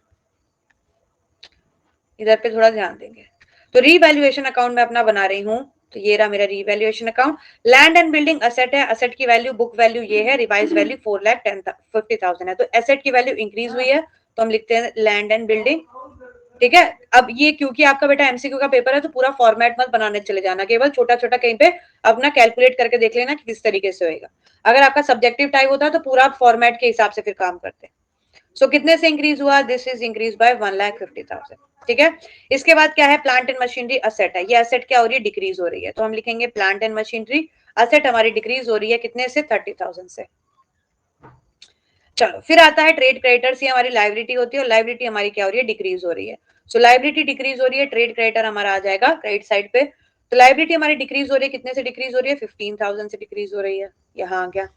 इधर पे थोड़ा ध्यान देंगे। तो रीवैल्यूएशन अकाउंट में अपना बना रही हूँ, तो ये रहा मेरा revaluation account. Land and building asset है, असेट की वैल्यू बुक वैल्यू ये है, रिवाइज वैल्यू 4,50,000 है। तो एसेट की वैल्यू इंक्रीज हुई है तो हम लिखते हैं लैंड एंड बिल्डिंग। ठीक है, अब ये क्योंकि आपका बेटा एमसीक्यू का पेपर है तो पूरा फॉर्मेट मत बनाने चले जाना, केवल छोटा छोटा कहीं पे अपना कैलकुलेट करके देख लेना कि किस तरीके से होएगा। अगर आपका सब्जेक्टिव टाइप होता है तो पूरा फॉर्मेट के हिसाब से फिर काम करते हैं। सो कितने से इंक्रीज हुआ, दिस इज इंक्रीज बाय 1,50,000। ठीक है, इसके बाद क्या है, प्लांट एंड मशीनरी असेट है, ये असेट क्या हो रही है, डिक्रीज हो रही है। तो हम लिखेंगे प्लांट एंड मशीनरी असेट हमारी डिक्रीज हो रही है, कितने से, 30,000 से। चलो फिर आता है ट्रेड क्रेडिटर्स, ये हमारी लाइबिलिटी होती है और लाइबिलिटी हमारी क्या हो रही है, डिक्रीज हो रही है। सो लाइबिलिटी डिक्रीज हो रही है, ट्रेड क्रेडिटर हमारा आ जाएगा क्रेडिट साइड पे। तो लाइबिलिटी हमारी डिक्रीज हो रही है, कितने से डिक्रीज हो रही है, 15,000 से डिक्रीज हो रही है, यहाँ आ गया।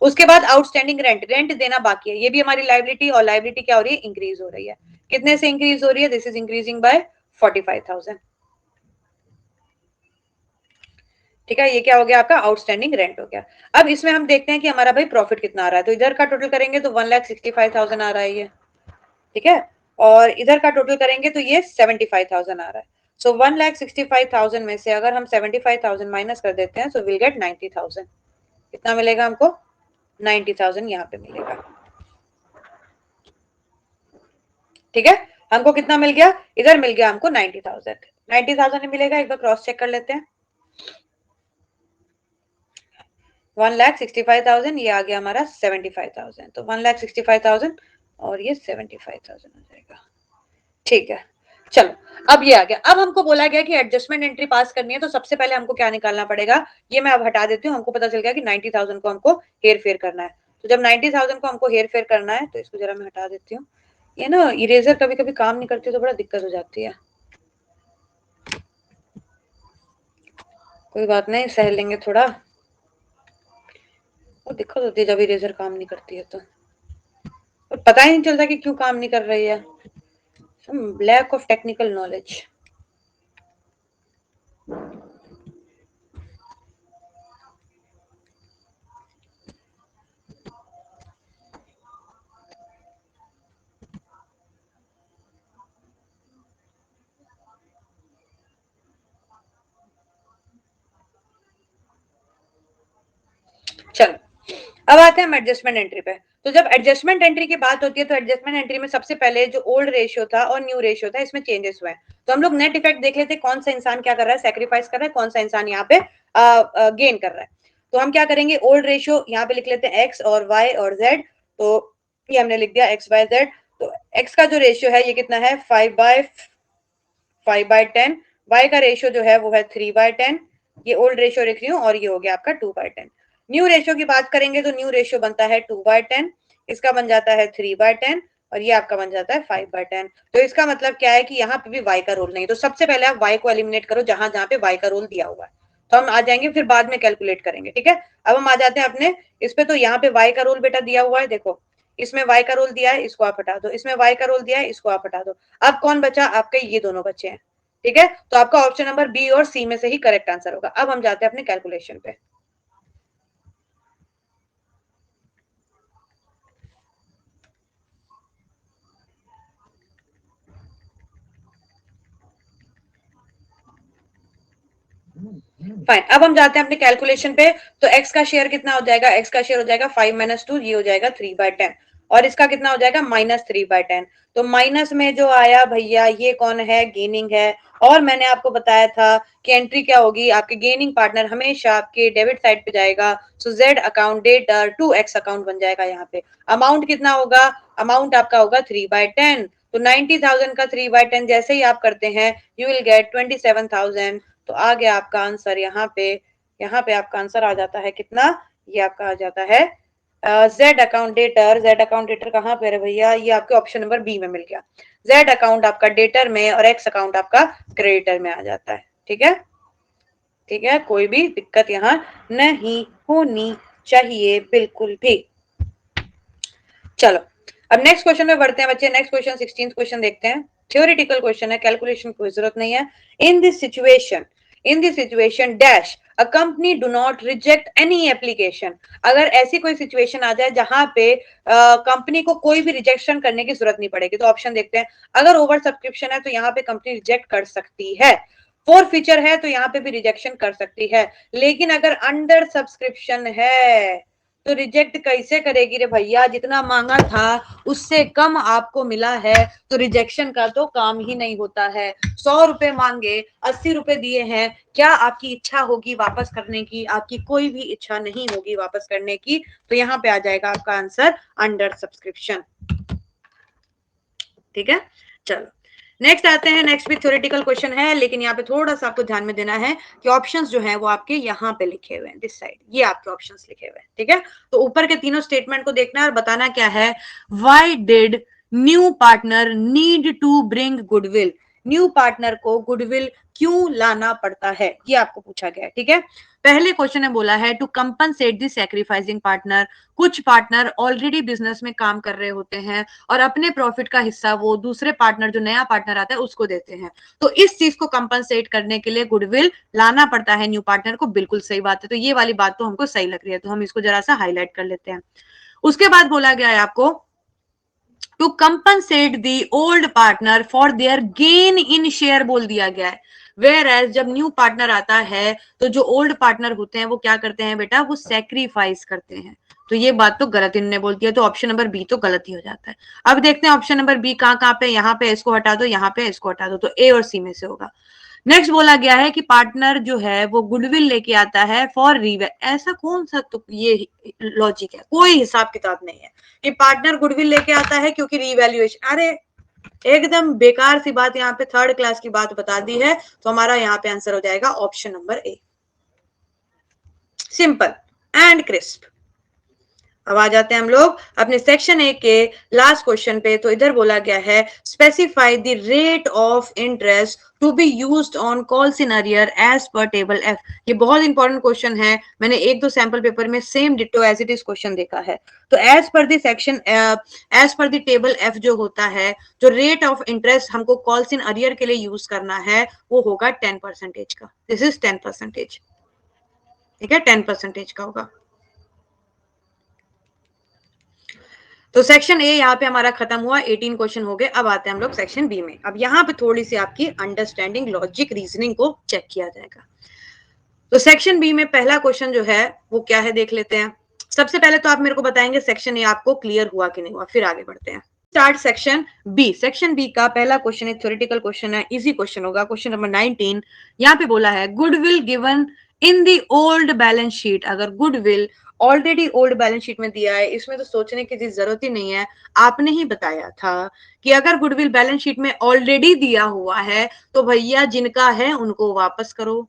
उसके बाद आउटस्टैंडिंग रेंट, रेंट देना बाकी है, ये भी हमारी लाइबिलिटी, और लाइबिलिटी क्या हो रही है, इंक्रीज हो रही है, कितने से इंक्रीज हो रही है, दिस इज इंक्रीजिंग बाय 45,000। ठीक है, ये क्या हो गया आपका, आउटस्टैंडिंग रेंट हो गया। अब इसमें हम देखते हैं कि हमारा भाई प्रॉफिट कितना आ रहा है। तो इधर का टोटल करेंगे तो 1,65,000 आ रहा है ये, ठीक है, और इधर का टोटल करेंगे तो ये 75,000 आ रहा है। सो 1,65,000 में से अगर हम 75,000 माइनस कर देते हैं तो विल गेट 90,000। कितना मिलेगा हमको, 90,000 यहाँ पे मिलेगा। ठीक है, हमको कितना मिल गया, इधर मिल गया हमको 90,000। 90,000 ही मिलेगा, एक बार क्रॉस चेक कर लेते हैं। 1,65,000, ये आ गया हमारा 75,000। तो 1,65,000 और ये 75,000 हो जाएगा। ठीक है, चलो अब ये आ गया। अब हमको बोला गया कि एडजस्टमेंट एंट्री पास करनी है, तो सबसे पहले हमको क्या निकालना पड़ेगा, ये मैं अब हटा देती हूँ। हमको पता चल गया कि 90,000 को हमको हेर फेर करना है। तो जब 90,000 को हमको हेर फेर करना है तो इसको जरा मैं हटा देती हूँ। ये ना इरेजर कभी कभी काम नहीं करती तो बड़ा दिक्कत हो जाती है, कोई बात नहीं, सह लेंगे थोड़ा। वो दिक्कत होती है जब इरेजर काम नहीं करती है तो, और पता ही नहीं चलता कि क्यों काम नहीं कर रही है, लैक ऑफ टेक्निकल नॉलेज। चलो अब आते हैं हम एडजस्टमेंट एंट्री पे। तो जब एडजस्टमेंट एंट्री की बात होती है तो एडजस्टमेंट एंट्री में सबसे पहले जो ओल्ड रेशियो था और न्यू रेशियो था, इसमें चेंजेस हुए हैं। तो हम लोग नेट इफेक्ट देख लेते हैं, कौन सा इंसान क्या कर रहा है, सेक्रीफाइस कर रहा है, कौन सा इंसान यहाँ पे गेन कर रहा है। तो हम क्या करेंगे, ओल्ड रेशियो यहाँ पे लिख लेते हैं एक्स और वाई और जेड। तो ये हमने लिख दिया एक्स वाई जेड। तो एक्स का जो रेशियो है ये कितना है, 5/10। वाई का रेशियो जो है वो है 3/10। ये ओल्ड रेशियो लिख रही हूँ, और ये हो गया आपका 2/10। न्यू रेशियो की बात करेंगे तो न्यू रेशियो बनता है 2/10, इसका बन जाता है 3/10, और ये आपका बन जाता है 5/10। तो इसका मतलब क्या है कि यहाँ पे भी y का रोल नहीं। तो सबसे पहले आप y को एलिमिनेट करो जहां जहां पे y का रोल दिया हुआ है, तो हम आ जाएंगे, फिर बाद में कैलकुलेट करेंगे। ठीक है, अब हम आ जाते हैं अपने इस पे। तो यहाँ पे y का रोल बेटा दिया हुआ है, देखो इसमें y का रोल दिया है, इसको आप हटा दो, इसमें y का रोल दिया है, इसको आप हटा दो। अब कौन बचा, आपके ये दोनों बच्चे हैं। ठीक है, तो आपका ऑप्शन नंबर बी और सी में से ही करेक्ट आंसर होगा। अब हम जाते हैं अपने कैलकुलेशन पे। फाइन, अब हम जाते हैं अपने कैलकुलेशन पे। तो x का शेयर कितना हो जाएगा, x का शेयर हो जाएगा 5 - 2, ये हो जाएगा 3/10। और इसका कितना हो जाएगा -3/10। तो माइनस में जो आया भैया ये कौन है, गेनिंग है। और मैंने आपको बताया था कि एंट्री क्या होगी, आपके गेनिंग पार्टनर हमेशा आपके डेबिट साइड पे जाएगा। So Z account debtor to X account बन जाएगा। यहाँ पे अमाउंट कितना होगा, अमाउंट आपका होगा 3/10। तो 90,000 का 3/10 जैसे ही आप करते हैं यू विल गेट 27,000। तो आ गया आपका आंसर। यहाँ पे आपका आंसर आ जाता है कितना, ये आपका आ जाता है Z account debtor. Z account debtor कहाँ पे है भैया, ये आपके ऑप्शन नंबर बी में मिल गया। जेड अकाउंट आपका डेटर में और एक्स अकाउंट आपका क्रेडिटर में आ जाता है। ठीक है, ठीक है, कोई भी दिक्कत यहाँ नहीं होनी चाहिए बिल्कुल भी। चलो अब नेक्स्ट क्वेश्चन में बढ़ते हैं बच्चे। नेक्स्ट क्वेश्चन 16th क्वेश्चन देखते हैं। थ्योरेटिकल क्वेश्चन है, कैलकुलेशन की कोई जरूरत नहीं है। In this situation dash a company do not reject any application. अगर ऐसी कोई सिचुएशन आ जाए जहां पे कंपनी को कोई भी रिजेक्शन करने की जरूरत नहीं पड़ेगी, तो ऑप्शन देखते हैं। अगर ओवर सब्सक्रिप्शन है तो यहाँ पे कंपनी रिजेक्ट कर सकती है। फोर फीचर है तो यहाँ पे भी रिजेक्शन कर सकती है। लेकिन अगर अंडर सब्सक्रिप्शन है तो रिजेक्ट कैसे करेगी रे भैया, जितना मांगा था उससे कम आपको मिला है तो रिजेक्शन का तो काम ही नहीं होता है। 100 रुपए मांगे, 80 रुपए दिए हैं, क्या आपकी इच्छा होगी वापस करने की? आपकी कोई भी इच्छा नहीं होगी वापस करने की। तो यहाँ पे आ जाएगा आपका आंसर अंडर सब्सक्रिप्शन। ठीक है, चलो नेक्स्ट आते हैं। नेक्स्ट भी थ्योरेटिकल क्वेश्चन है, लेकिन यहाँ पे थोड़ा सा आपको ध्यान में देना है कि ऑप्शंस जो है वो आपके यहाँ पे लिखे हुए हैं, दिस साइड, ये आपके ऑप्शंस लिखे हुए हैं। ठीक है, तो ऊपर के तीनों स्टेटमेंट को देखना है और बताना क्या है। Why did new partner need to bring goodwill? New partner को गुडविल क्यों लाना पड़ता है, ये आपको पूछा गया है। ठीक है, पहले क्वेश्चन ने बोला है to compensate the sacrificing partner. कुछ पार्टनर ऑलरेडी बिजनेस में काम कर रहे होते हैं और अपने प्रॉफिट का हिस्सा वो दूसरे पार्टनर, जो नया पार्टनर आता है, उसको देते हैं। तो इस चीज को कंपनसेट करने के लिए गुडविल लाना पड़ता है न्यू पार्टनर को। बिल्कुल सही बात है, तो ये वाली बात तो हमको सही लग रही है, तो हम इसको जरा सा हाईलाइट कर लेते हैं। उसके बाद बोला गया है आपको to compensate the old partner for their gain in share बोल दिया गया है। वेयर एज जब न्यू पार्टनर आता है तो जो ओल्ड पार्टनर होते हैं वो क्या करते हैं बेटा, वो सेक्रीफाइस करते हैं। तो ये बात तो गलत इन्होंने बोल दिया, तो ऑप्शन नंबर बी तो गलत ही हो जाता है। अब देखते हैं ऑप्शन नंबर बी कहाँ पे, यहाँ पे इसको हटा दो, यहाँ पे इसको हटा दो, तो ए और सी में से होगा। नेक्स्ट बोला गया है कि पार्टनर जो है वो गुडविल लेके आता है फॉर रीवे। ऐसा कौन सा तो ये लॉजिक है, कोई हिसाब किताब नहीं है कि पार्टनर गुडविल लेके आता है क्योंकि रीवैल्यूएशन। अरे एकदम बेकार सी बात, यहाँ पे थर्ड क्लास की बात बता दी है। तो हमारा यहाँ पे आंसर हो जाएगा option number A, simple and crisp. अब आ जाते हैं हम लोग अपने सेक्शन ए के लास्ट क्वेश्चन पे। तो इधर बोला गया है specify the rate of interest to be used on calls in arrear as per table F. ये बहुत इंपॉर्टेंट क्वेश्चन है, मैंने एक दो सैंपल पेपर में same ditto as it is question देखा है। तो as per the section, as per the table F जो होता है, जो रेट ऑफ इंटरेस्ट हमको कॉल्स इन अरियर के लिए यूज करना है वो होगा 10% का। This is 10%। ठीक है, 10% का होगा। तो सेक्शन ए यहाँ पे हमारा खत्म हुआ, 18 क्वेश्चन हो गए। अब आते हैं हम लोग सेक्शन बी में। अब यहाँ पे थोड़ी सी आपकी अंडरस्टैंडिंग, लॉजिक, रीजनिंग को चेक किया जाएगा। तो सेक्शन बी में पहला क्वेश्चन जो है वो क्या है देख लेते हैं। सबसे पहले तो आप मेरे को बताएंगे सेक्शन ए आपको क्लियर हुआ कि नहीं हुआ, फिर आगे बढ़ते हैं। Start section B. Section B का पहला क्वेश्चन एक थ्योरेटिकल क्वेश्चन है, इजी क्वेश्चन होगा, क्वेश्चन नंबर 19। यहाँ पे बोला है goodwill given in the old balance sheet. अगर goodwill already old balance sheet में दिया है, इसमें तो सोचने की जरूरत ही नहीं है। आपने ही बताया था कि अगर गुडविल बैलेंस शीट में ऑलरेडी दिया हुआ है तो भैया जिनका है उनको वापस करो,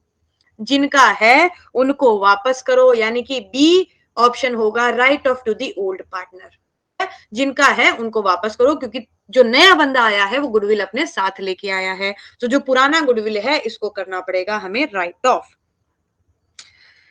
जिनका है उनको वापस करो। यानी कि बी ऑप्शन होगा write off to the old partner. जिनका है उनको वापस करो, क्योंकि जो नया बंदा आया है वो गुडविल अपने साथ लेके आया है। तो जो पुराना गुडविल है इसको करना पड़ेगा हमें राइट ऑफ।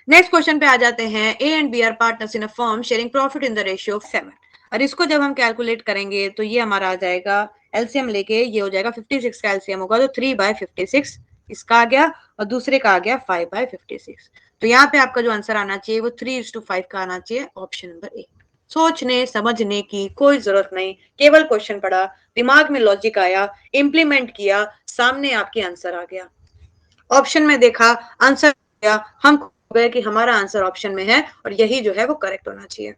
नेक्स्ट क्वेश्चन पे आ जाते हैं। A and B are partners in a firm sharing profit in the ratio of 7। और इसको जब हम कैलकुलेट करेंगे तो ये हमारा आ जाएगा, एलसीएम लेके ये हो जाएगा 56 का एलसीएम होगा, तो 3/56 इसका आ गया और दूसरे का आ गया 5/56। तो यहाँ पे आपका जो आंसर आना चाहिए वो 3:5 का आना चाहिए, ऑप्शन नंबर ए। सोचने समझने की कोई जरूरत नहीं, केवल क्वेश्चन पढ़ा, दिमाग में लॉजिक आया, इंप्लीमेंट किया, सामने आपके आंसर आ गया। ऑप्शन में देखा, आंसर गया, हम गए कि हमारा आंसर ऑप्शन में है और यही जो है वो करेक्ट होना चाहिए।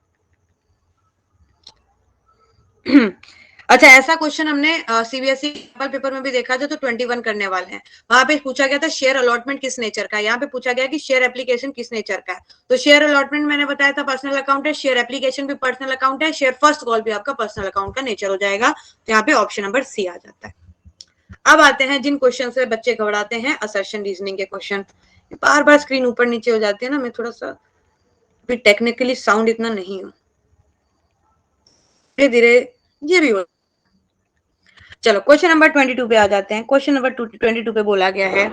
अच्छा, ऐसा क्वेश्चन हमने सीबीएसई पेपर में भी देखा था, तो 21 करने वाले हैं। वहां पे पूछा गया था शेयर अलॉटमेंट किस नेचर का है, यहाँ पे पूछा गया कि शेयर एप्लीकेशन किस नेचर का है। तो शेयर अलॉटमेंट मैंने बताया था पर्सनल अकाउंट है, शेयर एप्लीकेशन भी पर्सनल अकाउंट है, शेयर फर्स्ट कॉल भी आपका पर्सनल अकाउंट का नेचर हो जाएगा। तो यहाँ पे ऑप्शन नंबर सी आ जाता है। अब आते हैं जिन क्वेश्चन से बच्चे घबराते हैं, असर्शन रीजनिंग के क्वेश्चन। बार बार स्क्रीन ऊपर नीचे हो जाती है ना, मैं थोड़ा सा टेक्निकली साउंड इतना नहीं हूं, धीरे धीरे ये भी हो। चलो क्वेश्चन नंबर 22 पे आ जाते हैं। क्वेश्चन नंबर 22 पे बोला गया है,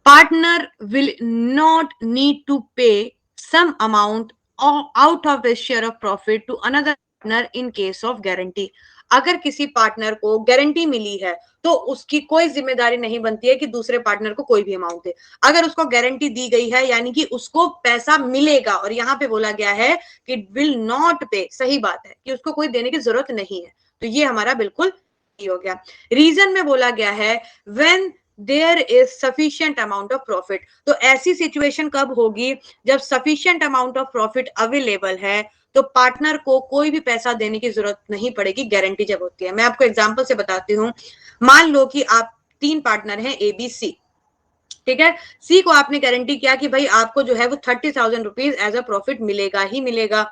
partner will not need to pay some amount out of the share of profit to another partner in case of guarantee. अगर किसी पार्टनर को गारंटी मिली है तो उसकी कोई जिम्मेदारी नहीं बनती है कि दूसरे पार्टनर को कोई भी अमाउंट दे। अगर उसको गारंटी दी गई है यानी कि उसको पैसा मिलेगा, और यहाँ पे बोला गया है कि विल नॉट पे, सही बात है कि उसको कोई देने की जरूरत नहीं है, तो ये हमारा बिल्कुल हो गया। रीजन में बोला गया है when there is sufficient amount of profit. तो ऐसी सिचुएशन कब होगी जब sufficient amount of profit available है, तो पार्टनर को कोई भी पैसा देने की जरूरत नहीं पड़ेगी, गारंटी जब होती है। मैं आपको एग्जांपल से बताती हूँ। मान लो कि आप 3 पार्टनर हैं ए बी सी, ठीक है। सी को आपने गारंटी किया कि भाई आपको जो है वो 30,000 रुपीज एज अ प्रॉफिट मिलेगा ही मिलेगा,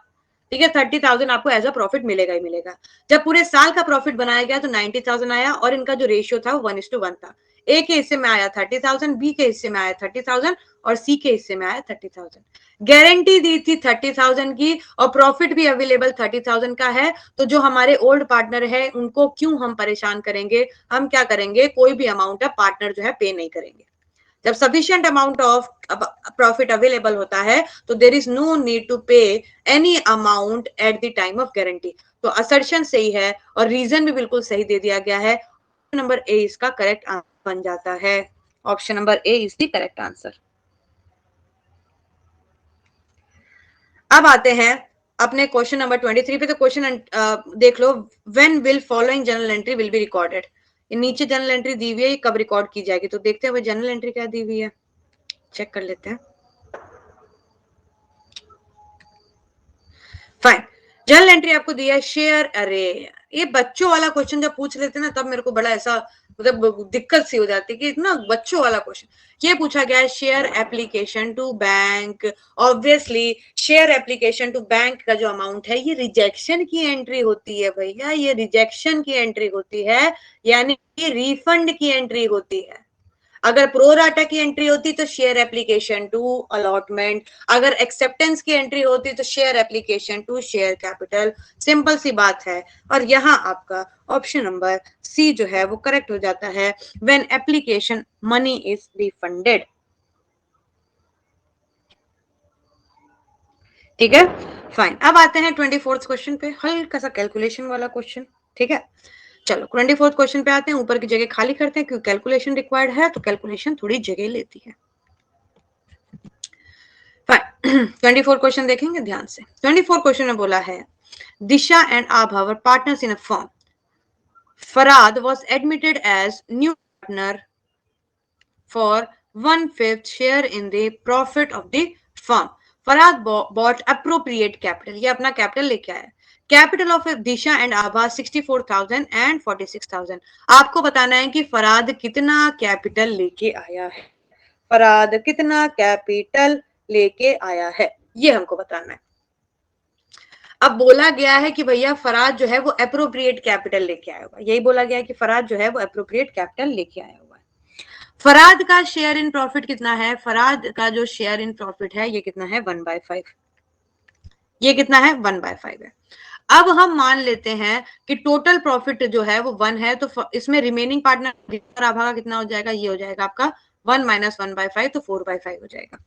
ठीक है। 30,000 आपको एज अ प्रॉफिट मिलेगा ही मिलेगा। जब पूरे साल का प्रॉफिट बनाया गया तो 90,000 आया, और इनका जो रेशियो था वो 1:1 था। ए के हिस्से में आया 30,000, बी के हिस्से में आया 30,000, और सी के हिस्से में आया 30,000। गारंटी दी थी 30,000 की, और प्रॉफिट भी अवेलेबल 30,000 का है। तो जो हमारे ओल्ड पार्टनर है उनको क्यों हम परेशान करेंगे, हम क्या करेंगे, कोई भी अमाउंट है पार्टनर जो है पे नहीं करेंगे। जब sufficient amount of profit available होता है तो there is no need to pay any amount at the time of guarantee. तो असर्शन सही है और रीजन भी बिल्कुल सही दे दिया गया है। नंबर ए इसका करेक्ट आंसर बन जाता है। Option number A is the correct answer. अब आते हैं अपने क्वेश्चन नंबर 23 पे। तो क्वेश्चन देख लो, when will following journal entry will be recorded. नीचे जर्नल एंट्री दी हुई है, कब रिकॉर्ड की जाएगी। तो देखते हैं वो जर्नल एंट्री क्या दी हुई है, चेक कर लेते हैं। फाइन, जर्नल एंट्री आपको दिया है शेयर। अरे ये बच्चों वाला क्वेश्चन जब पूछ लेते ना तब मेरे को बड़ा ऐसा मतलब दिक्कत सी हो जाती है कि इतना बच्चों वाला क्वेश्चन। ये पूछा गया है share application to bank. Obviously share application to bank का जो अमाउंट है ये रिजेक्शन की एंट्री होती है भैया, ये रिजेक्शन की एंट्री होती है, यानी कि रिफंड की एंट्री होती है। अगर प्रोराटा की एंट्री होती तो शेयर एप्लीकेशन टू अलॉटमेंट, अगर एक्सेप्टेंस की एंट्री होती तो share application to share capital. Simple सी बात है। और यहाँ आपका ऑप्शन नंबर सी जो है वो करेक्ट हो जाता है, when application money is refunded. ठीक है, फाइन। अब आते हैं 24th क्वेश्चन पे, हल्का सा कैलकुलेशन वाला क्वेश्चन। ठीक है, चलो 24th क्वेश्चन पे आते हैं। ऊपर की जगह खाली करते हैं क्योंकि कैलकुलेशन रिक्वायर्ड है, तो कैलकुलेशन थोड़ी जगह लेती है। 24 क्वेश्चन देखेंगे ध्यान से। 24 क्वेश्चन में बोला है, Disha and Abha were partners in a firm. Farad was admitted as new partner for 1/5 share in the profit of the firm. फराद bought appropriate capital, ये अपना कैपिटल लेके आया। Capital of Disha and Abha 64,000 and 46,000। आपको बताना है कि फराद कितना कैपिटल लेके आया है, फराद कितना कैपिटल लेके आया है, ये हमको बताना है। अब बोला गया है कि भैया फराद जो है वो एप्रोप्रिएट कैपिटल लेके आया हुआ है, यही बोला गया है कि फराद जो है वो एप्रोप्रिएट कैपिटल लेके आया हुआ है। फराद का शेयर इन प्रॉफिट कितना है, फराद का जो शेयर इन प्रॉफिट है ये कितना है 1/5। ये कितना है 1/5 है। अब हम मान लेते हैं कि टोटल प्रॉफिट जो है वो 1 है, तो इसमें रिमेनिंग पार्टनर आभा का कितना हो जाएगा, ये हो जाएगा आपका 1 - 1/5, तो 4/5 हो जाएगा।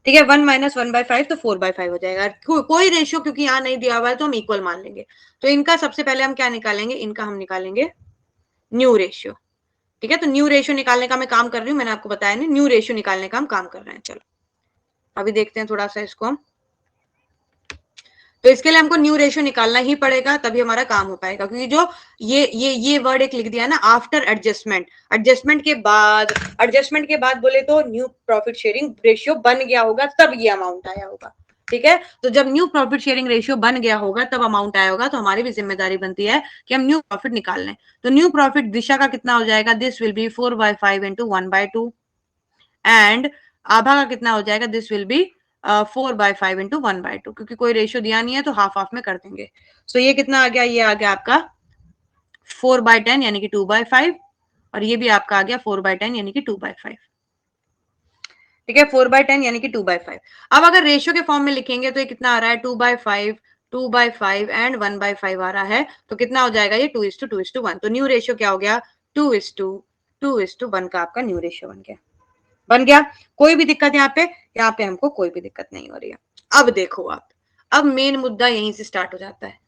ठीक है, 1 - 1/5 तो 4/5 हो जाएगा। कोई रेशियो क्योंकि यहाँ नहीं दिया हुआ है तो हम इक्वल मान लेंगे। तो इनका सबसे पहले हम क्या निकालेंगे, इनका हम निकालेंगे न्यू रेशियो। ठीक है, तो न्यू रेशियो निकालने का मैं काम कर रही हूँ, मैंने आपको बताया नहीं, न्यू रेशियो निकालने का हम काम कर रहे हैं। चलो अभी देखते हैं थोड़ा सा इसको हम। तो इसके लिए हमको न्यू रेशियो निकालना ही पड़ेगा, तभी हमारा काम हो पाएगा। क्योंकि जो ये वर्ड एक लिख दिया ना, आफ्टर एडजस्टमेंट, एडजस्टमेंट के बाद बोले तो न्यू प्रॉफिट शेयरिंग रेशियो बन गया होगा, तब ये अमाउंट आया होगा। ठीक है, तो जब न्यू प्रॉफिट शेयरिंग रेशियो बन गया होगा तब अमाउंट आया होगा, तो हमारी भी जिम्मेदारी बनती है कि हम न्यू प्रॉफिट निकाल लें। तो न्यू प्रॉफिट दिशा का कितना हो जाएगा, this will be 4/5 into 1/2 and Abha का कितना हो जाएगा, दिस विल बी 4/5 इंटू 1/2, क्योंकि कोई रेशियो दिया नहीं है तो हाफ हाफ में कर देंगे। सो ये कितना आ गया, ये आ गया आपका 4/10 यानी कि 2/5, और ये भी आपका आ गया 4/10 यानी कि 2/5। ठीक है, 4/10 यानी कि 2/5। अब अगर रेशियो के फॉर्म में लिखेंगे तो ये कितना आ रहा है, 2/5, 2/5 एंड 1/5 आ रहा है, तो कितना हो जाएगा ये 2:2:1। तो न्यू रेशियो क्या हो गया, 2:2:1 का आपका न्यू रेशियो बन गया। कोई भी दिक्कत यहाँ पे हमको कोई भी दिक्कत नहीं हो रही है। अब देखो आप, अब मेन मुद्दा यहीं से स्टार्ट हो जाता है।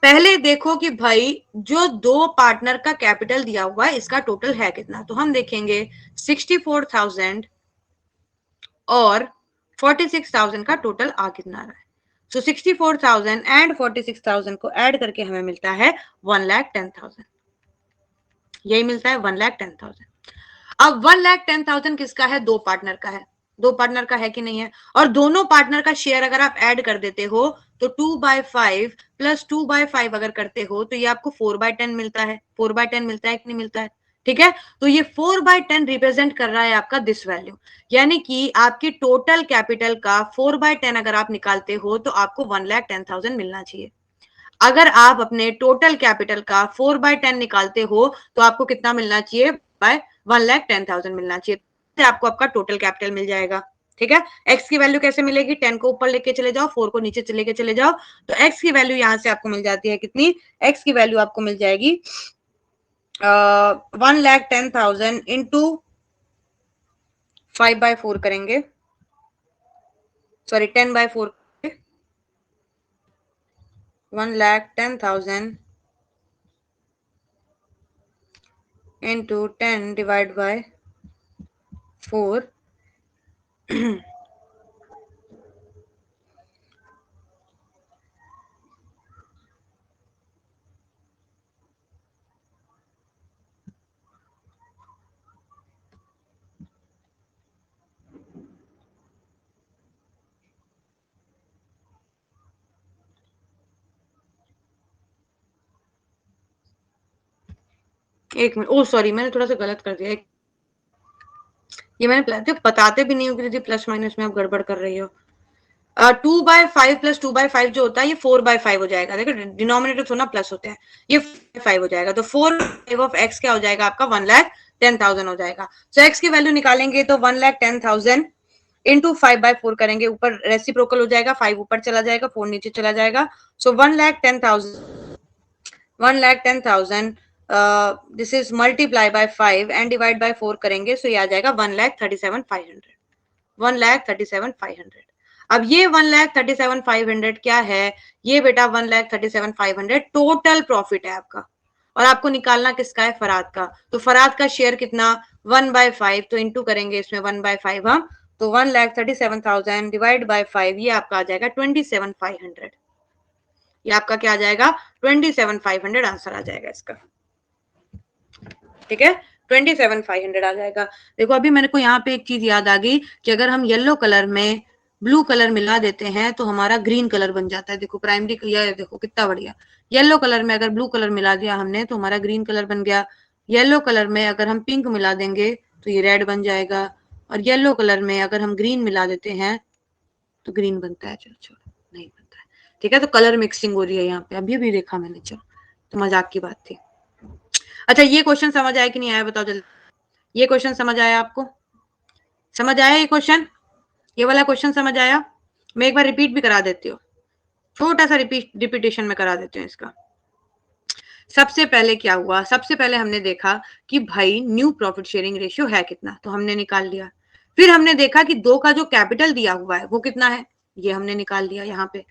पहले देखो कि भाई जो दो पार्टनर का कैपिटल दिया हुआ है इसका टोटल है कितना, तो हम देखेंगे 64,000 और 46,000 का टोटल आ कितना रहा है। सो 64,000 एंड 46,000 को ऐड करके हमें मिलता है 1,10,000, यही मिलता है 1,10,000। अब 1,10,000 किसका है, दो पार्टनर का है, दो पार्टनर का है कि नहीं है, और दोनों पार्टनर का शेयर अगर आप ऐड कर देते हो तो 2/5 प्लस 2/5 अगर करते हो तो ये आपको 4/10 मिलता है, 4/10 मिलता है कि नहीं मिलता है। ठीक है, तो ये 4/10 रिप्रेजेंट कर रहा है आपका दिस वैल्यू, यानी कि आपकी टोटल कैपिटल का 4/10 अगर आप निकालते हो तो आपको 1,10,000 मिलना चाहिए। अगर आप अपने टोटल कैपिटल का 4/10 निकालते हो तो आपको कितना मिलना चाहिए, बाय 1,10,000 मिलना चाहिए, तो आपको आपका टोटल कैपिटल मिल जाएगा। ठीक है, एक्स की वैल्यू कैसे मिलेगी, 10 को ऊपर लेके चले जाओ, 4 को नीचे लेके चले जाओ, तो एक्स की वैल्यू यहां से आपको मिल जाती है कितनी, एक्स की वैल्यू आपको मिल जाएगी 1,10,000 इंटू 5/4 करेंगे, सॉरी 10/4, 1,10,000 into 10 divided by 4 एक मिनट, ओ सॉरी मैंने थोड़ा सा गलत कर दिया, ये मैंने बताते भी नहीं हो कि दीदी प्लस माइनस में आप गड़बड़ कर रही हो। 2/5 प्लस 2/5 जो होता है ये 4/5 हो जाएगा, देखो डिनोमिनेटर थोड़ा प्लस होते हैं, ये 5 हो जाएगा, तो 4/5 ऑफ एक्स क्या हो जाएगा आपका 1,10,000 हो जाएगा। सो एक्स की वैल्यू निकालेंगे तो 1,10,000 इंटू 5/4 करेंगे, ऊपर रेसिप्रोकल हो जाएगा, 5 ऊपर चला जाएगा, 4 नीचे चला जाएगा, सो 1,10,000 this is multiply by 5 and divide by 4 करेंगे, सो ये आ जाएगा 1,37,500, 1,37,500। अब ये 1,37,500 क्या है, ये बेटा 1,37,500 टोटल प्रॉफिट है आपका, और आपको निकालना किसका है, फराद का। तो फराद का शेयर कितना 1/5, तो इंटू करेंगे इसमें 1/5 हम, तो 1,37,000 डिवाइड बाय 5, ये आपका आ जाएगा 27,500, ये आपका क्या आ जाएगा 27,500 आंसर आ जाएगा इसका। ठीक है, 27,500 आ जाएगा। देखो अभी मेरे को यहाँ पे एक चीज याद आ गई कि अगर हम येलो कलर में ब्लू कलर मिला देते हैं तो हमारा ग्रीन कलर बन जाता है। देखो प्राइमरी, ये देखो कितना बढ़िया, येलो कलर में अगर ब्लू कलर मिला दिया हमने तो हमारा ग्रीन कलर बन गया। येलो कलर में अगर हम पिंक मिला देंगे तो ये रेड बन जाएगा, और येलो कलर में अगर हम ग्रीन मिला देते हैं तो ग्रीन बनता है। चलो छोड़ो, नहीं बनता है। ठीक है, तो कलर मिक्सिंग हो रही है यहाँ पे, अभी अभी देखा मैंने, चलो तो मजाक की बात थी। अच्छा ये क्वेश्चन समझ आया कि नहीं आया, बताओ जल्दी। ये क्वेश्चन समझ आया आपको, समझ आया ये क्वेश्चन, ये वाला क्वेश्चन समझ आया। मैं एक बार रिपीट भी करा देती हूँ, छोटा सा रिपीटेशन में करा देती हूँ इसका। सबसे पहले क्या हुआ, सबसे पहले हमने देखा कि भाई न्यू प्रॉफिट शेयरिंग रेशियो है कितना, तो हमने निकाल लिया। फिर हमने देखा कि दो का जो कैपिटल दिया हुआ है वो कितना है, ये हमने निकाल लिया यहाँ पे।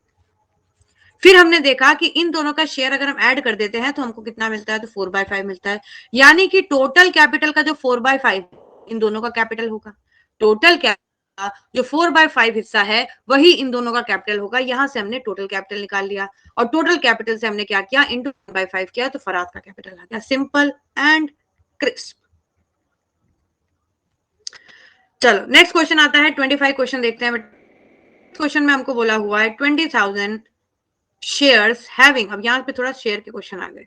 फिर हमने देखा कि इन दोनों का शेयर अगर हम ऐड कर देते हैं तो हमको कितना मिलता है, तो 4/5 मिलता है, यानी कि टोटल कैपिटल का जो 4/5 इन दोनों का कैपिटल होगा। टोटल कैपिटल जो 4/5 हिस्सा है वही इन दोनों का कैपिटल होगा। यहां से हमने टोटल कैपिटल निकाल लिया, और टोटल कैपिटल से हमने क्या किया, इंटू 1/5 किया, तो फराद का कैपिटल आ गया। Simple and crisp. चलो नेक्स्ट क्वेश्चन आता है, 25 क्वेश्चन देखते हैं। क्वेश्चन में हमको बोला हुआ है 20,000 shares having, अब यहाँ पे थोड़ा शेयर के क्वेश्चन आ गए,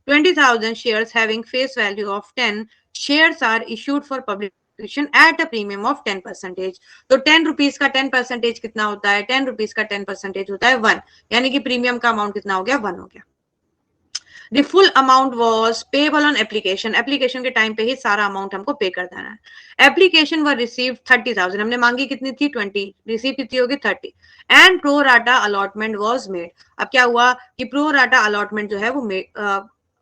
20,000 shares having face value of 10 shares are issued for publication at a premium of 10%। तो 10 रुपीज का 10% कितना होता है, 10 रुपीज का 10% होता है 1, यानी कि प्रीमियम का अमाउंट कितना हो गया, 1 हो गया। The full amount was payable on application, application के टाइम पे ही सारा अमाउंट हमको पे कर देना है। एप्लीकेशन वर रिसीव 30,000, हमने मांगी कितनी थी 20, रिसीव कितनी होगी 30। And pro rata allotment was made, अब क्या हुआ कि प्रो राटा अलॉटमेंट जो है वो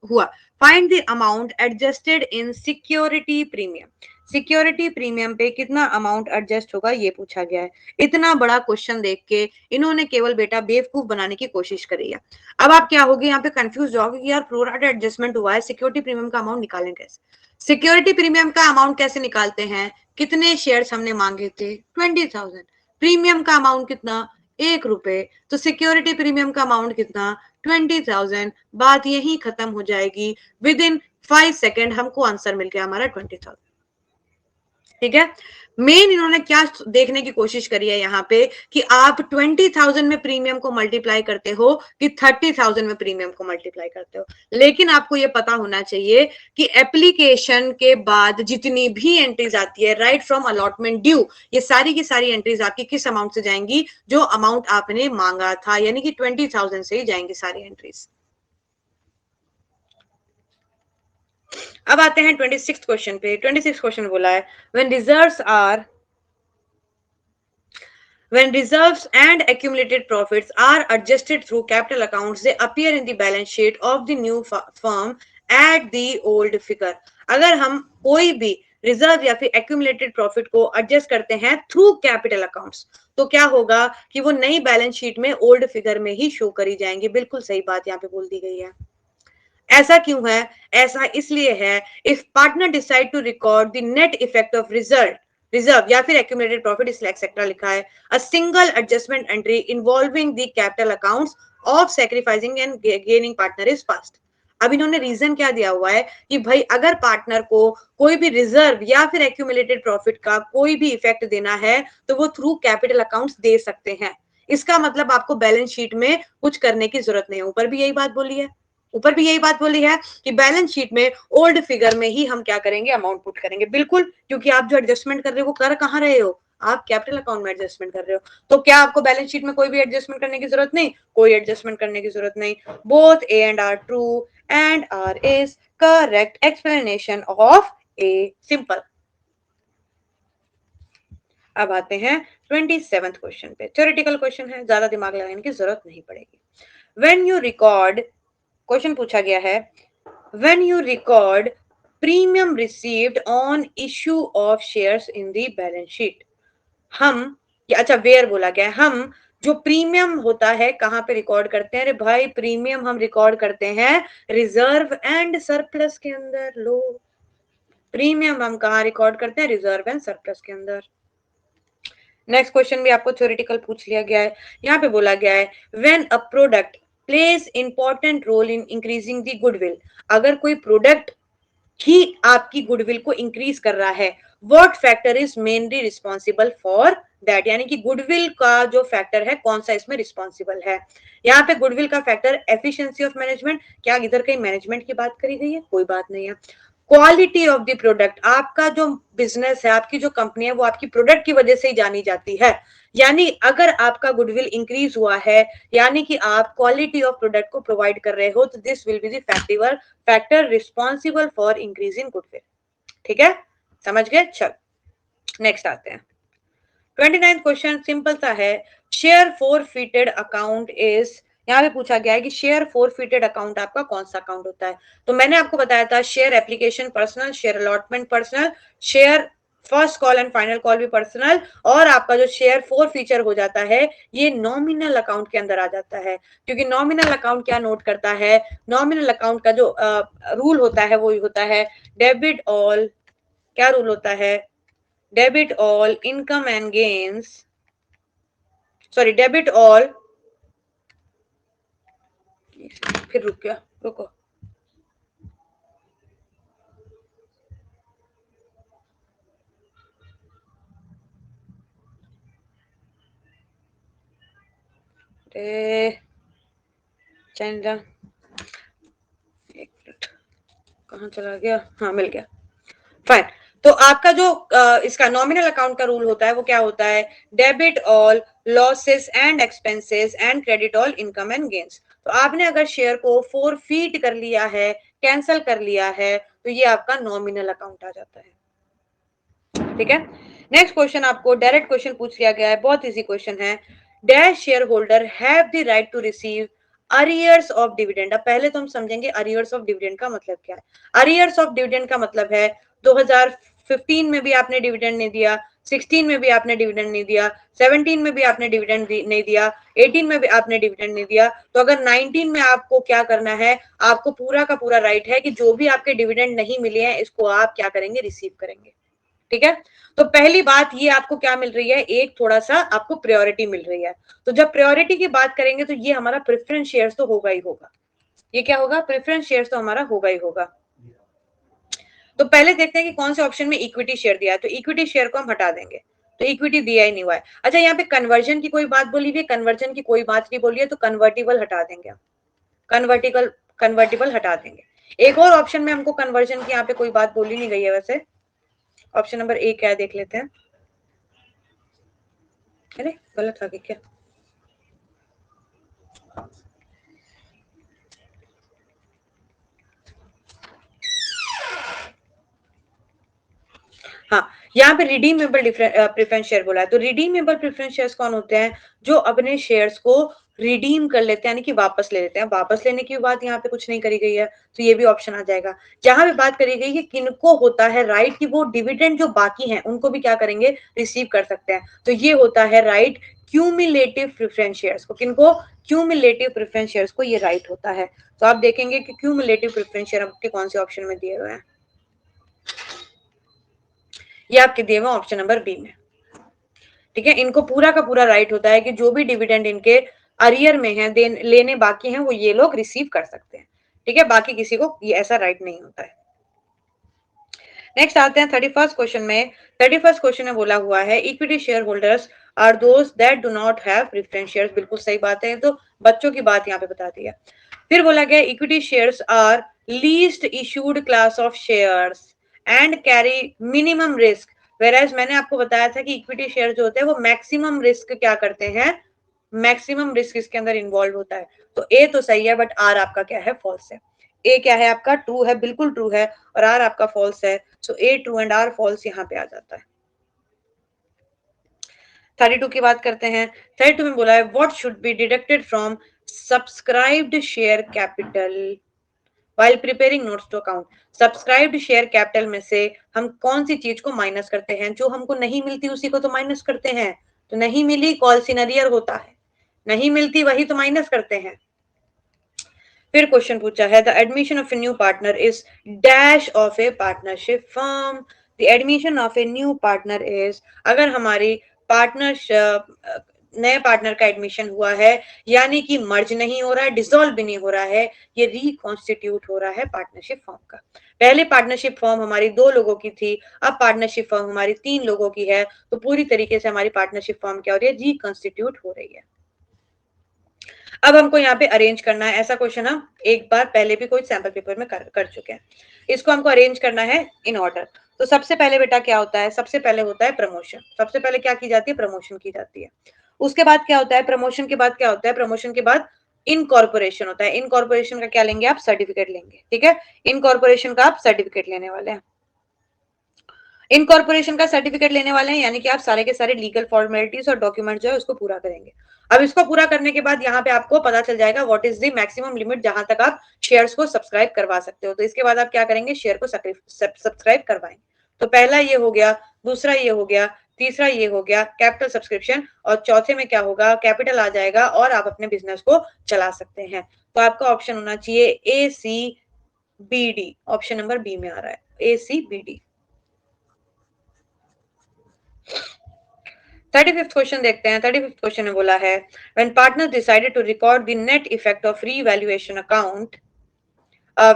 हुआ। Find the amount adjusted in security premium, security premium पे कितना अमाउंट एडजस्ट होगा ये पूछा गया है। इतना बड़ा क्वेश्चन देख के इन्होंने केवल बेटा बेवकूफ बनाने की कोशिश करी है। अब आप क्या होगी यहाँ पे कंफ्यूज जाओगे कि यार प्रोराटा एडजस्टमेंट हुआ है, सिक्योरिटी प्रीमियम का अमाउंट निकालें कैसे। सिक्योरिटी प्रीमियम का अमाउंट कैसे निकालते हैं, कितने शेयर्स हमने मांगे थे 20,000, प्रीमियम का अमाउंट कितना 1 रुपए, तो सिक्योरिटी प्रीमियम का अमाउंट कितना 20,000, बात यही खत्म हो जाएगी। विद इन 5 सेकेंड हमको आंसर मिल गया हमारा 20,000। ठीक है, मेन इन्होंने क्या देखने की कोशिश करी है यहाँ पे कि आप 20,000 में प्रीमियम को मल्टीप्लाई करते हो कि 30,000 में प्रीमियम को मल्टीप्लाई करते हो। लेकिन आपको ये पता होना चाहिए कि एप्लीकेशन के बाद जितनी भी एंट्रीज आती है राइट फ्रॉम अलॉटमेंट ड्यू, ये सारी की सारी एंट्रीज आपकी किस अमाउंट से जाएंगी, जो अमाउंट आपने मांगा था, यानी कि 20,000 से ही जाएंगी सारी एंट्रीज। अब आते हैं 26 क्वेश्चन पे। 26 क्वेश्चन बोला है when reserves and accumulated profits are adjusted through capital accounts, they appear in the balance sheet of the new firm at the old figure। अगर हम कोई भी रिजर्व या फिर एक्यूमुलेटेड प्रॉफिट को एडजस्ट करते हैं थ्रू कैपिटल अकाउंट्स, तो क्या होगा कि वो नई बैलेंस शीट में ओल्ड फिगर में ही शो करी जाएंगी। बिल्कुल सही बात यहाँ पे बोल दी गई है। ऐसा क्यों है, ऐसा इसलिए है if partner decide to record the net effect of reserve या फिर एक्यूमुलेटेड प्रॉफिट, इसलिए एक्सेट्रा लिखा है, a single adjustment entry involving the capital accounts of sacrificing and gaining partner is first. अब इन्होंने रीजन क्या दिया हुआ है कि भाई अगर पार्टनर को कोई भी रिजर्व या फिर एक्यूमुलेटेड प्रॉफिट का कोई भी इफेक्ट देना है तो वो थ्रू कैपिटल अकाउंट्स दे सकते हैं। इसका मतलब आपको बैलेंस शीट में कुछ करने की जरूरत नहीं है। ऊपर भी यही बात बोली है, ऊपर भी यही बात बोली है कि बैलेंस शीट में ओल्ड फिगर में ही हम क्या करेंगे, अमाउंट पुट करेंगे। बिल्कुल, क्योंकि आप जो एडजस्टमेंट कर रहे हो वो कर कहाँ रहे हो, आप कैपिटल अकाउंट में एडजस्टमेंट कर रहे हो। तो क्या आपको बैलेंस शीट में कोई भी एडजस्टमेंट करने की जरूरत नहीं, कोई एडजस्टमेंट करने की जरूरत नहीं। Both A and R true and R is correct explanation of A simple. अब आते हैं 27th क्वेश्चन पे। थ्योरेटिकल क्वेश्चन है, ज्यादा दिमाग लगाने की जरूरत नहीं पड़ेगी। व्हेन यू रिकॉर्ड, क्वेश्चन पूछा गया है when you record premium received on issue of shares in the balance sheet, हम अच्छा वेयर बोला गया है, हम जो प्रीमियम होता है कहां पे रिकॉर्ड करते हैं, अरे भाई प्रीमियम हम रिकॉर्ड करते हैं रिजर्व एंड सरप्लस के अंदर। लो, प्रीमियम हम कहां रिकॉर्ड करते हैं, रिजर्व एंड सरप्लस के अंदर। नेक्स्ट क्वेश्चन भी आपको थ्योरेटिकल पूछ लिया गया है। यहाँ पे बोला गया है when a product plays important role in increasing the goodwill, अगर कोई प्रोडक्ट ही आपकी गुडविल को इंक्रीज कर रहा है, what factor is mainly responsible for that, यानी कि गुडविल का जो फैक्टर है कौन सा इसमें रिस्पॉन्सिबल है। यहाँ पे गुडविल का फैक्टर एफिशिएंसी ऑफ मैनेजमेंट, क्या इधर कहीं मैनेजमेंट की बात करी गई है, कोई बात नहीं है। क्वालिटी ऑफ द प्रोडक्ट, आपका जो बिजनेस है, आपकी जो कंपनी है, वो आपकी प्रोडक्ट की वजह से ही जानी जाती है। यानी अगर आपका गुडविल इंक्रीज हुआ है, यानी कि आप क्वालिटी ऑफ प्रोडक्ट को प्रोवाइड कर रहे हो, तो this will be the factor responsible for increasing goodwill. ठीक है, समझ गए। चल नेक्स्ट आते हैं। 29th क्वेश्चन सिंपल सा है, शेयर फोरफिटेड अकाउंट इज, यहाँ पे पूछा गया है कि शेयर फोरफिटेड अकाउंट आपका कौन सा अकाउंट होता है। तो मैंने आपको बताया था share application personal, share allotment personal, share first call and final call भी पर्सनल, और आपका जो शेयर फोर फीचर हो जाता है ये नॉमिनल अकाउंट के अंदर आ जाता है। क्योंकि नॉमिनल अकाउंट क्या नोट करता है, नॉमिनल अकाउंट का जो रूल होता है वो होता है डेबिट ऑल, क्या रूल होता है, debit all income and gains, sorry debit all, फिर रुक गया, रुको, चंदा, एक मिनट, कहाँ चला गया, हाँ मिल गया, फाइन। तो आपका जो इसका नॉमिनल अकाउंट का रूल होता है वो क्या होता है, debit all losses and expenses and credit all income and gains. तो आपने अगर शेयर को फोरफीट कर लिया है, कैंसल कर लिया है, तो ये आपका नॉमिनल अकाउंट आ जाता है। ठीक है, नेक्स्ट क्वेश्चन आपको डायरेक्ट क्वेश्चन पूछ लिया गया है, बहुत इजी क्वेश्चन है। Dash share holder have the right to receive arrears of dividend. अब पहले तो हम समझेंगे अरियर्स ऑफ डिविडेंड का मतलब क्या है। अरियर्स ऑफ डिविडेंड का मतलब है 2015 में भी आपने डिविडेंड नहीं दिया, 16 में भी आपने डिविडेंड नहीं दिया, 17 में भी आपने डिविडेंड नहीं दिया, 18 में भी आपने डिविडेंड नहीं दिया, तो अगर 19 में आपको क्या करना है, आपको पूरा का पूरा राइट है कि जो भी आपके डिविडेंड नहीं मिले हैं इसको आप क्या करेंगे, रिसीव करेंगे। ठीक है, तो पहली बात ये आपको क्या मिल रही है, एक थोड़ा सा आपको प्रायोरिटी मिल रही है। तो जब प्रायोरिटी की बात करेंगे तो ये हमारा प्रेफरेंस शेयर्स तो होगा ही होगा। ये क्या होगा, प्रेफरेंस शेयर्स तो हमारा होगा ही होगा। तो पहले देखते हैं कि कौन से ऑप्शन में इक्विटी शेयर दिया है, तो इक्विटी शेयर को हम हटा देंगे, तो इक्विटी दिया ही नहीं हुआ है। अच्छा, यहाँ पे कन्वर्जन की कोई बात बोली हुई है, कन्वर्जन की कोई बात नहीं बोली है, तो कन्वर्टिबल हटा देंगे, कन्वर्टिबल कन्वर्टिबल हटा देंगे। एक और ऑप्शन में हमको कन्वर्जन की यहाँ पे कोई बात बोली नहीं गई है वैसे, ऑप्शन नंबर ए क्या है देख लेते हैं। अरे गलत आ गया क्या, हाँ यहाँ पे रिडीमेबल प्रेफरेंस शेयर बोला है। तो रिडीमेबल प्रेफरेंस शेयर्स कौन होते हैं, जो अपने शेयर्स को रिडीम कर लेते हैं, यानी कि वापस ले लेते हैं। वापस लेने की बात यहाँ पे कुछ नहीं करी गई है, तो ये भी ऑप्शन आ जाएगा। जहां पे बात करी गई है किनको होता है राइट कि वो डिविडेंड जो बाकी हैं उनको भी क्या करेंगे, रिसीव कर सकते हैं, तो ये होता है राइट क्यूमुलेटिव प्रेफरेंस शेयर्स को। किनको, क्यूमुलेटिव प्रेफरेंस शेयर्स को ये राइट होता है। तो आप देखेंगे कि क्यूमुलेटिव प्रेफरेंस शेयर आपके कौन से ऑप्शन में दिए हुए हैं, ये आपके दिए हुए ऑप्शन नंबर बी में। ठीक है, इनको पूरा का पूरा राइट होता है कि जो भी डिविडेंड इनके अरियर में है, लेने बाकी हैं, वो ये लोग रिसीव कर सकते हैं। ठीक है, बाकी किसी को ये ऐसा राइट नहीं होता है। नेक्स्ट आते हैं 31st क्वेश्चन में। 31st क्वेश्चन में बोला हुआ है equity share holders are those that do not have preference shares. बिल्कुल सही बात है, तो बच्चों की बात यहाँ पे बता दी है। फिर बोला गया equity shares are least issued class of shares and carry minimum risk. वेराज मैंने आपको बताया था कि इक्विटी शेयर जो होते हैं वो मैक्सिमम रिस्क क्या करते हैं, मैक्सिमम रिस्क इसके अंदर इन्वॉल्व होता है। तो ए तो सही है, बट आर आपका क्या है, फॉल्स है। ए क्या है आपका, ट्रू है, बिल्कुल ट्रू है, और आर आपका फॉल्स है। सो ए ट्रू एंड आर फॉल्स यहाँ पे आ जाता है। 32 की बात करते हैं। 32 में बोला है what should be deducted from subscribed share capital while preparing notes to account. Subscribed share capital में से हम कौन सी चीज को माइनस करते हैं, जो हमको नहीं मिलती उसी को तो माइनस करते हैं। तो नहीं मिली कॉल सिनरियर होता है, नहीं मिलती वही तो माइनस करते हैं। फिर क्वेश्चन पूछा है the admission of a new partner is dash of A partnership firm. The admission of a new partner is, अगर हमारी पार्टनर नए पार्टनर का एडमिशन हुआ है, यानी कि मर्ज नहीं हो रहा है, डिसॉल्व भी नहीं हो रहा है, ये रिकॉन्स्टिट्यूट हो रहा है पार्टनरशिप फॉर्म का। पहले पार्टनरशिप फॉर्म हमारी 2 लोगों की थी, अब पार्टनरशिप फॉर्म हमारी 3 लोगों की है, तो पूरी तरीके से हमारी पार्टनरशिप फॉर्म क्या हो रही है, रिकॉन्स्टिट्यूट हो रही है। अब हमको यहाँ पे अरेंज करना है, ऐसा क्वेश्चन हम एक बार पहले भी कोई सैंपल पेपर में कर चुके हैं। इसको हमको अरेंज करना है इन ऑर्डर। तो सबसे पहले बेटा क्या होता है, सबसे पहले होता है प्रमोशन। सबसे पहले क्या की जाती है, प्रमोशन की जाती है। उसके बाद क्या होता है, प्रमोशन के बाद क्या होता है, प्रमोशन के बाद इनकॉर्पोरेशन होता है। इनकॉर्पोरेशन का क्या लेंगे आप, सर्टिफिकेट लेंगे। ठीक है, इनकॉर्पोरेशन का आप सर्टिफिकेट लेने वाले हैं। इनकॉर्पोरेशन का सर्टिफिकेट लेने वाले हैं, यानी कि आप सारे के सारे लीगल फॉर्मेलिटीज और डॉक्यूमेंट जो है उसको पूरा करेंगे। अब इसको पूरा करने के बाद यहाँ पे आपको पता चल जाएगा what is the maximum limit जहां तक आप शेयर्स को सब्सक्राइब करवा सकते हो। तो इसके बाद आप क्या करेंगे, शेयर को सब्सक्राइब करवाएंगे। तो पहला ये हो गया, दूसरा ये हो गया, तीसरा ये हो गया कैपिटल सब्सक्रिप्शन, और चौथे में क्या होगा, कैपिटल आ जाएगा और आप अपने बिजनेस को चला सकते हैं। तो आपका ऑप्शन होना चाहिए A C B D, option number B में आ रहा है A C B D. 35th question देखते हैं। 35th क्वेश्चन में बोला है when partners decided to record the net effect of revaluation account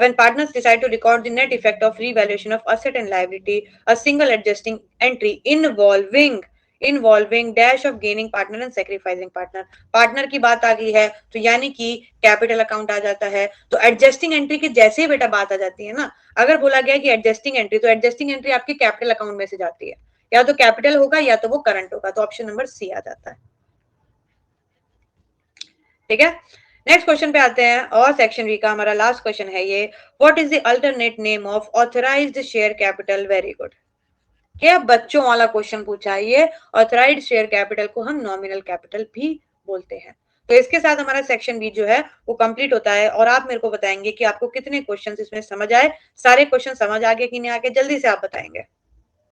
when partners decide to record the net effect of revaluation of asset and liability, a single adjusting entry involving involving dash of gaining partner and sacrificing partner. Partner की बात आ गई है तो यानी कि capital account आ जाता है। तो एडजस्टिंग एंट्री की जैसे ही बेटा बात आ जाती है ना, अगर बोला गया कि एडजस्टिंग एंट्री, तो एडजस्टिंग एंट्री आपके कैपिटल अकाउंट में से जाती है, या तो कैपिटल होगा या तो वो करंट होगा, तो ऑप्शन नंबर सी आ जाता है। ठीक है, नेक्स्ट क्वेश्चन पे आते हैं, और सेक्शन बी का हमारा लास्ट क्वेश्चन है ये, what is the alternate name of authorised share capital. Very good, क्या बच्चों वाला क्वेश्चन पूछा है ये। ऑथराइज्ड शेयर कैपिटल को हम नॉमिनल कैपिटल भी बोलते हैं। तो इसके साथ हमारा सेक्शन बी जो है वो कंप्लीट होता है, और आप मेरे को बताएंगे कि आपको कितने क्वेश्चंस इसमें समझ आए, सारे क्वेश्चन समझ आ गए कि नहीं आगे, जल्दी से आप बताएंगे।